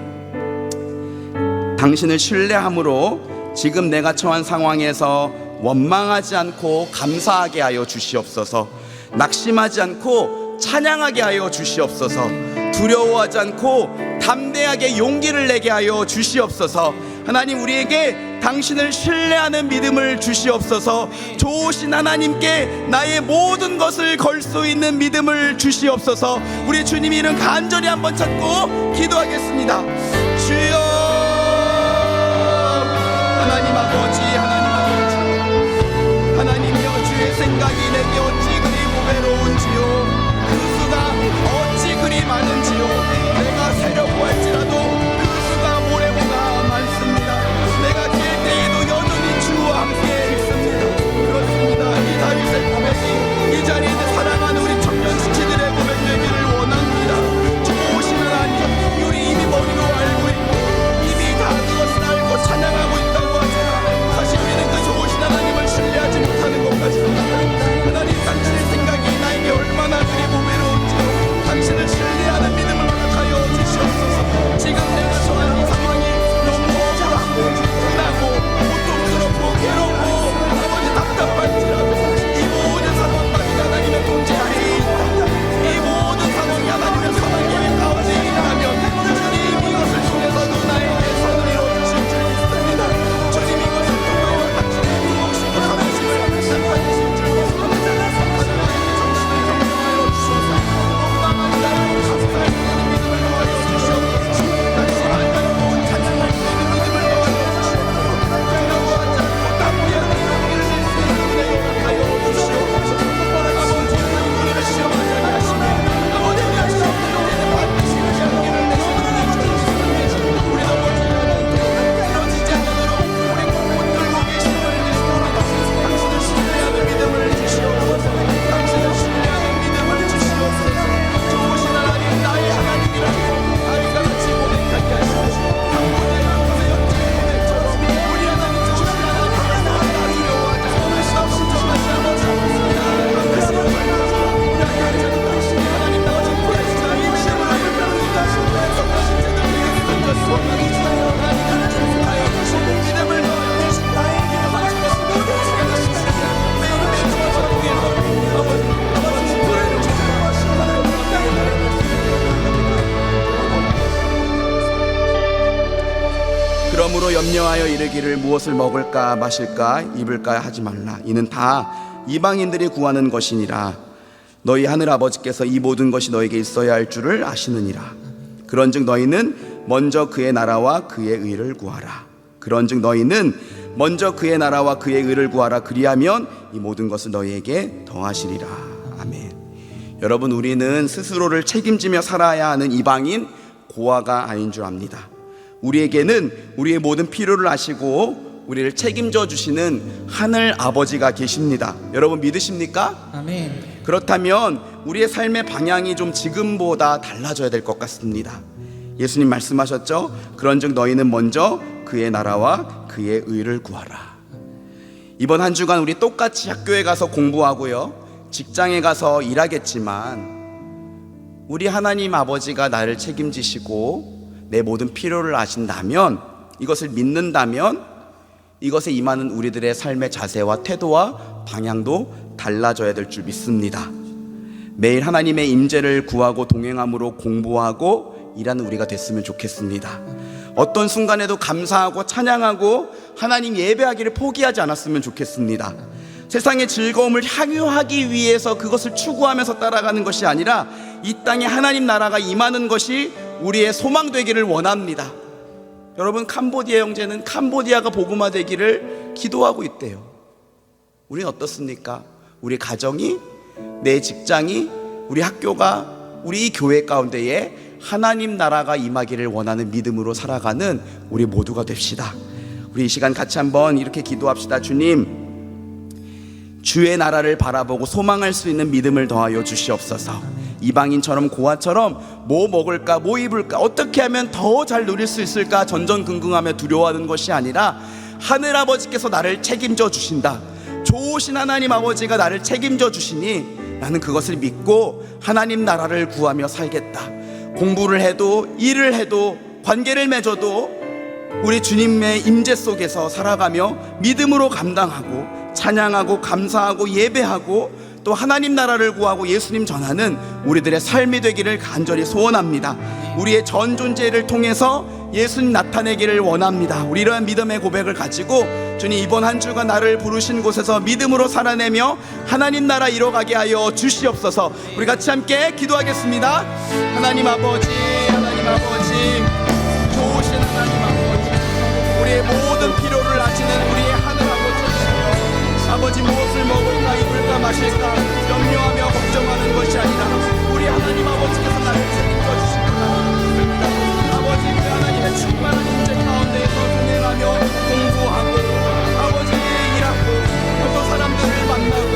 당신을 신뢰함으로 지금 내가 처한 상황에서 원망하지 않고 감사하게 하여 주시옵소서. 낙심하지 않고 찬양하게 하여 주시옵소서. 두려워하지 않고 담대하게 용기를 내게 하여 주시옵소서. 하나님, 우리에게 당신을 신뢰하는 믿음을 주시옵소서. 좋으신 하나님께 나의 모든 것을 걸 수 있는 믿음을 주시옵소서. 우리 주님 이름 간절히 한번 찾고 기도하겠습니다. 주여, 하나님 아버지, 하나님 아버지, 하나님이여, 주의 생각이 내게 어찌 그리 보배로운지요, 그 수가 어찌 그리 많은지요. 내가 세려고 할지라도 그 수가 모래보다 많습니다. 내가 깰 때에도 여전히 주와 함께 있습니다. 그렇습니다. 이 다윗의 고백이 이 자리에 사랑하는 우리 청년 지체들의 고백 되기를 원합니다. 좋으신 하나님, 우리 이미 머리로 알고 염려하여 이르기를 무엇을 먹을까 마실까 입을까 하지 말라. 이는 다 이방인들이 구하는 것이니라. 너희 하늘 아버지께서 이 모든 것이 너에게 있어야 할 줄을 아시느니라. 그런즉 너희는 먼저 그의 나라와 그의 의를 구하라. 그런즉 너희는 먼저 그의 나라와 그의 의를 구하라. 그리하면 이 모든 것을 너희에게 더하시리라. 아멘. 여러분, 우리는 스스로를 책임지며 살아야 하는 이방인 고아가 아닌 줄 압니다. 우리에게는 우리의 모든 필요를 아시고 우리를 책임져 주시는 하늘 아버지가 계십니다. 여러분 믿으십니까? 아멘. 그렇다면 우리의 삶의 방향이 좀 지금보다 달라져야 될 것 같습니다. 예수님 말씀하셨죠? 그런즉 너희는 먼저 그의 나라와 그의 의를 구하라. 이번 한 주간 우리 똑같이 학교에 가서 공부하고요, 직장에 가서 일하겠지만 우리 하나님 아버지가 나를 책임지시고 내 모든 필요를 아신다면, 이것을 믿는다면 이것에 임하는 우리들의 삶의 자세와 태도와 방향도 달라져야 될 줄 믿습니다. 매일 하나님의 임재를 구하고 동행함으로 공부하고 일하는 우리가 됐으면 좋겠습니다. 어떤 순간에도 감사하고 찬양하고 하나님 예배하기를 포기하지 않았으면 좋겠습니다. 세상의 즐거움을 향유하기 위해서 그것을 추구하면서 따라가는 것이 아니라 이 땅에 하나님 나라가 임하는 것이 우리의 소망 되기를 원합니다. 여러분, 캄보디아 형제는 캄보디아가 복음화되기를 기도하고 있대요. 우리는 어떻습니까? 우리 가정이, 내 직장이, 우리 학교가, 우리 이 교회 가운데에 하나님 나라가 임하기를 원하는 믿음으로 살아가는 우리 모두가 됩시다. 우리 이 시간 같이 한번 이렇게 기도합시다. 주님, 주의 나라를 바라보고 소망할 수 있는 믿음을 더하여 주시옵소서. 이방인처럼 고아처럼 뭐 먹을까, 뭐 입을까, 어떻게 하면 더 잘 누릴 수 있을까 전전긍긍하며 두려워하는 것이 아니라 하늘아버지께서 나를 책임져 주신다, 좋으신 하나님 아버지가 나를 책임져 주시니 나는 그것을 믿고 하나님 나라를 구하며 살겠다. 공부를 해도 일을 해도 관계를 맺어도 우리 주님의 임재 속에서 살아가며 믿음으로 감당하고 찬양하고 감사하고 예배하고 또 하나님 나라를 구하고 예수님 전하는 우리들의 삶이 되기를 간절히 소원합니다. 우리의 전 존재를 통해서 예수님 나타내기를 원합니다. 우리 이러한 믿음의 고백을 가지고 주님, 이번 한 주간 나를 부르신 곳에서 믿음으로 살아내며 하나님 나라 이뤄가게 하여 주시옵소서. 우리 같이 함께 기도하겠습니다. 하나님 아버지, 하나님 아버지, 좋으신 하나님 아버지, 우리의 모든 필요를 아시는 우리의 하늘 아버지시여, 아버지 무엇을 먹을까 입을까 마실까 염려하며 걱정하는 것이 아니라 우리 하나님 아버지께서 나를 책임져 주시구나. 아버지, 그 하나님의 충만한 임재 가운데에서 동행하며 공부하고 아버지 일하고 또 사람들을 만나고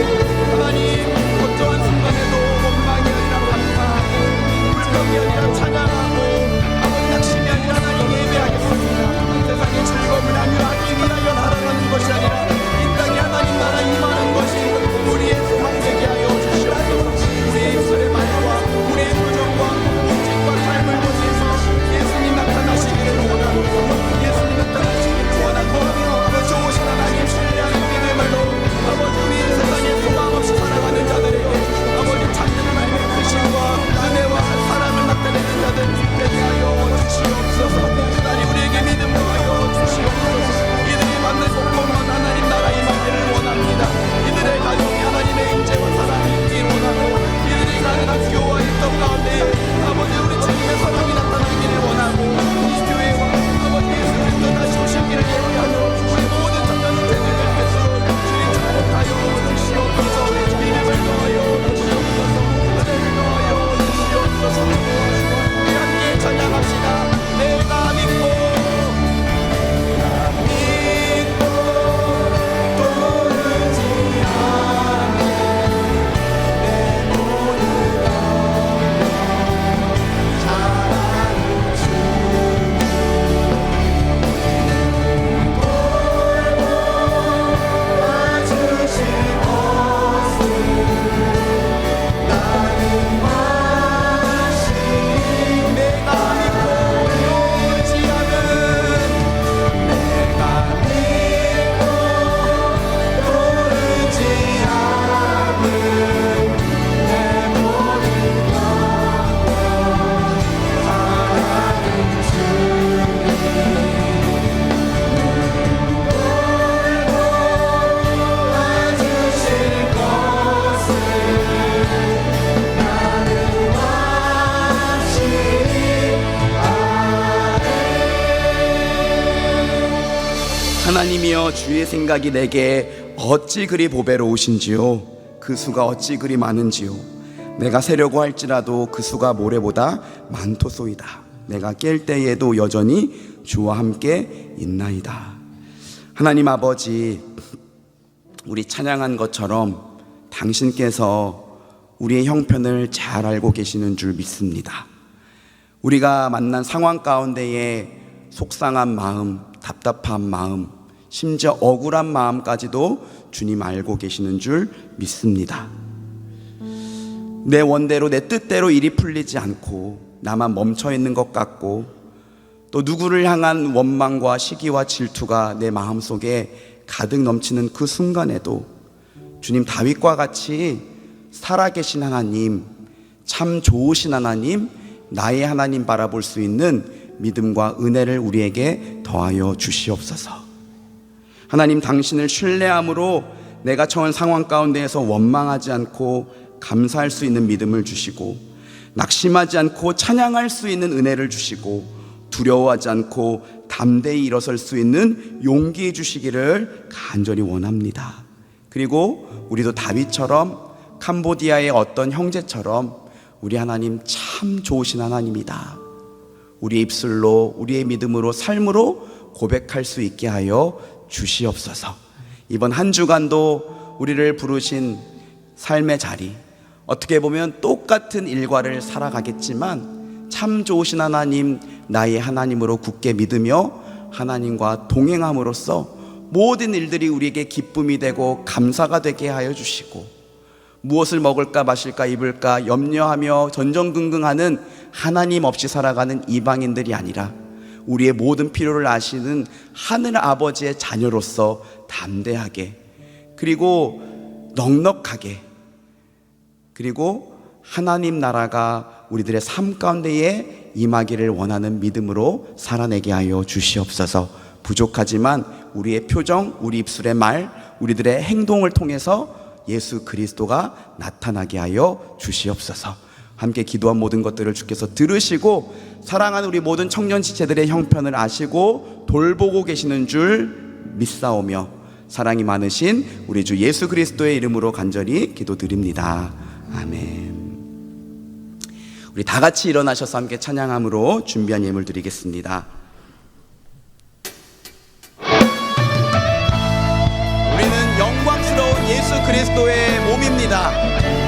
하나님 어떠한 순간에도 원망이 아니라 감사하고 불평이 아니라 찬양하고 아버지 낙심이 아니라 하나님 예배하겠습니다. 세상의 즐거움을 향유하기 위하여 살아가는 것이 아니라 이 땅에 하나님 나라 임하는 것이 우리의 소망 되게 하여 주시옵소서. 들으며 주의 생각이 내게 어찌 그리 보배로우신지요. 그 수가 어찌 그리 많은지요. 내가 세려고 할지라도 그 수가 모래보다 많도소이다. 내가 깰 때에도 여전히 주와 함께 있나이다. 하나님 아버지, 우리 찬양한 것처럼 당신께서 우리의 형편을 잘 알고 계시는 줄 믿습니다. 우리가 만난 상황 가운데에 속상한 마음, 답답한 마음, 심지어 억울한 마음까지도 주님 알고 계시는 줄 믿습니다. 내 원대로 내 뜻대로 일이 풀리지 않고 나만 멈춰 있는 것 같고 또 누구를 향한 원망과 시기와 질투가 내 마음속에 가득 넘치는 그 순간에도 주님, 다윗과 같이 살아계신 하나님, 참 좋으신 하나님, 나의 하나님 바라볼 수 있는 믿음과 은혜를 우리에게 더하여 주시옵소서. 하나님, 당신을 신뢰함으로 내가 처한 상황 가운데에서 원망하지 않고 감사할 수 있는 믿음을 주시고, 낙심하지 않고 찬양할 수 있는 은혜를 주시고, 두려워하지 않고 담대히 일어설 수 있는 용기 주시기를 간절히 원합니다. 그리고 우리도 다윗처럼 캄보디아의 어떤 형제처럼 우리 하나님 참 좋으신 하나님이다, 우리의 입술로 우리의 믿음으로 삶으로 고백할 수 있게 하여 주시옵소서. 이번 한 주간도 우리를 부르신 삶의 자리, 어떻게 보면 똑같은 일과를 살아가겠지만 참 좋으신 하나님, 나의 하나님으로 굳게 믿으며 하나님과 동행함으로써 모든 일들이 우리에게 기쁨이 되고 감사가 되게 하여 주시고, 무엇을 먹을까 마실까 입을까 염려하며 전전긍긍하는 하나님 없이 살아가는 이방인들이 아니라 우리의 모든 필요를 아시는 하늘 아버지의 자녀로서 담대하게, 그리고 넉넉하게, 그리고 하나님 나라가 우리들의 삶 가운데에 임하기를 원하는 믿음으로 살아내게 하여 주시옵소서. 부족하지만 우리의 표정, 우리 입술의 말, 우리들의 행동을 통해서 예수 그리스도가 나타나게 하여 주시옵소서. 함께 기도한 모든 것들을 주께서 들으시고 사랑하는 우리 모든 청년 지체들의 형편을 아시고 돌보고 계시는 줄 믿사오며 사랑이 많으신 우리 주 예수 그리스도의 이름으로 간절히 기도드립니다. 아멘. 우리 다 같이 일어나셔서 함께 찬양함으로 준비한 예물 드리겠습니다. 우리는 영광스러운 예수 그리스도의 몸입니다.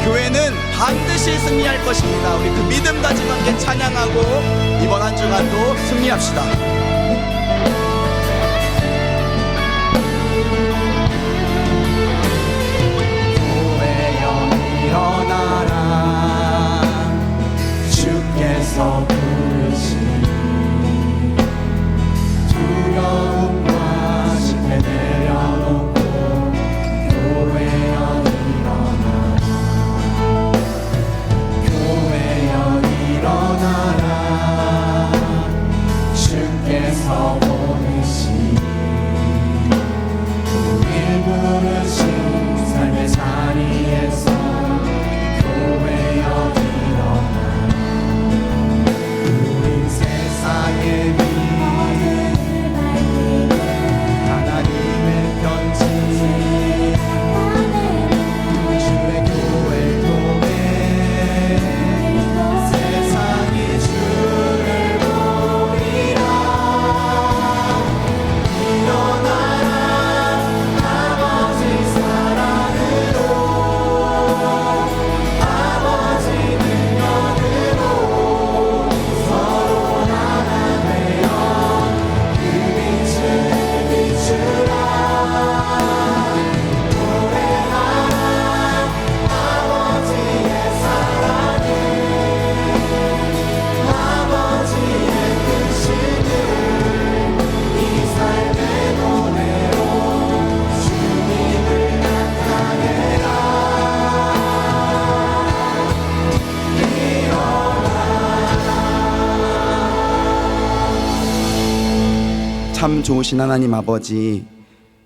교회는 반드시 승리할 것입니다. 우리 그 믿음 가지고 함께 찬양하고 이번 한 주간도 승리합시다. 교회여 일어나라, 주께서 부르시니 두려움과 심해 내려놓고 교회여 일어나라, 교회여 일어나라, 주께서 부르시니 우릴 부르신 삶의 자리에서 교회여 일어나라. 우린 세상의 빛, 하나님의 편지, 주의 교회를 통해 세상이 주를 보리라. 일어나라, 아버지 사랑으로, 아버지 능력으로 서로 하나 되어 그 빛을 비추라. 노래하라 아버지의 사랑을, 아버지의 뜻을 이 삶의 노래로 주님을 나타내라. 참 좋으신 하나님 아버지,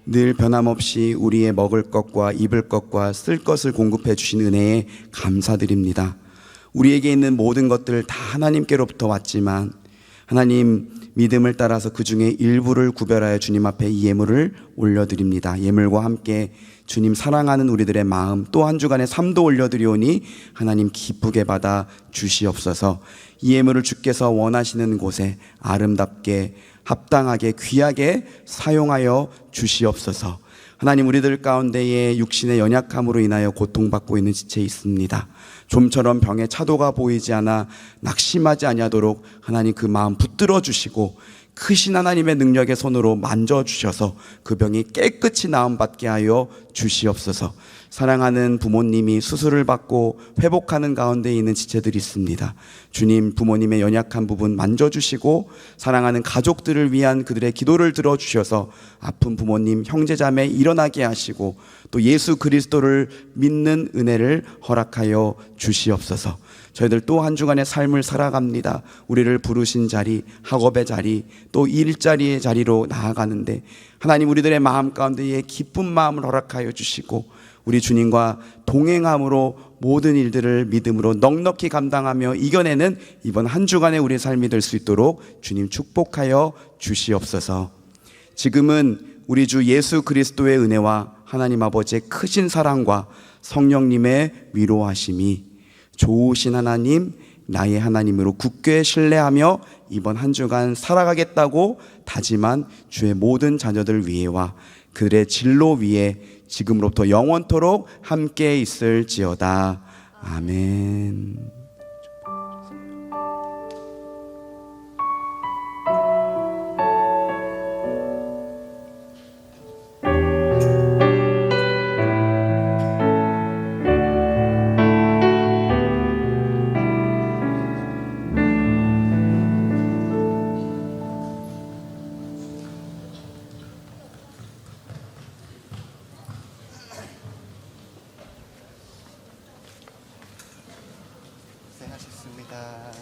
늘 변함없이 우리의 먹을 것과 입을 것과 쓸 것을 공급해 주신 은혜에 감사드립니다. 우리에게 있는 모든 것들 다 하나님께로부터 왔지만 하나님, 믿음을 따라서 그 중에 일부를 구별하여 주님 앞에 이 예물을 올려드립니다. 예물과 함께 주님 사랑하는 우리들의 마음 또 한 주간의 삶도 올려드리오니 하나님 기쁘게 받아 주시옵소서. 이 예물을 주께서 원하시는 곳에 아름답게 합당하게 귀하게 사용하여 주시옵소서. 하나님, 우리들 가운데에 육신의 연약함으로 인하여 고통받고 있는 지체 있습니다. 좀처럼 병에 차도가 보이지 않아 낙심하지 아니하도록 하나님 그 마음 붙들어 주시고 크신 하나님의 능력의 손으로 만져주셔서 그 병이 깨끗이 나음받게 하여 주시옵소서. 사랑하는 부모님이 수술을 받고 회복하는 가운데 있는 지체들이 있습니다. 주님, 부모님의 연약한 부분 만져주시고 사랑하는 가족들을 위한 그들의 기도를 들어주셔서 아픈 부모님, 형제자매 일어나게 하시고 또 예수 그리스도를 믿는 은혜를 허락하여 주시옵소서. 저희들 또 한 주간의 삶을 살아갑니다. 우리를 부르신 자리, 학업의 자리, 또 일자리의 자리로 나아가는데 하나님, 우리들의 마음 가운데에 기쁜 마음을 허락하여 주시고 우리 주님과 동행함으로 모든 일들을 믿음으로 넉넉히 감당하며 이겨내는 이번 한 주간의 우리의 삶이 될 수 있도록 주님 축복하여 주시옵소서. 지금은 우리 주 예수 그리스도의 은혜와 하나님 아버지의 크신 사랑과 성령님의 위로하심이 좋으신 하나님, 나의 하나님으로 굳게 신뢰하며 이번 한 주간 살아가겠다고 다짐한 주의 모든 자녀들 위에와 그들의 진로 위에 지금으로부터 영원토록 함께 있을지어다. 아멘. 고생하셨습니다.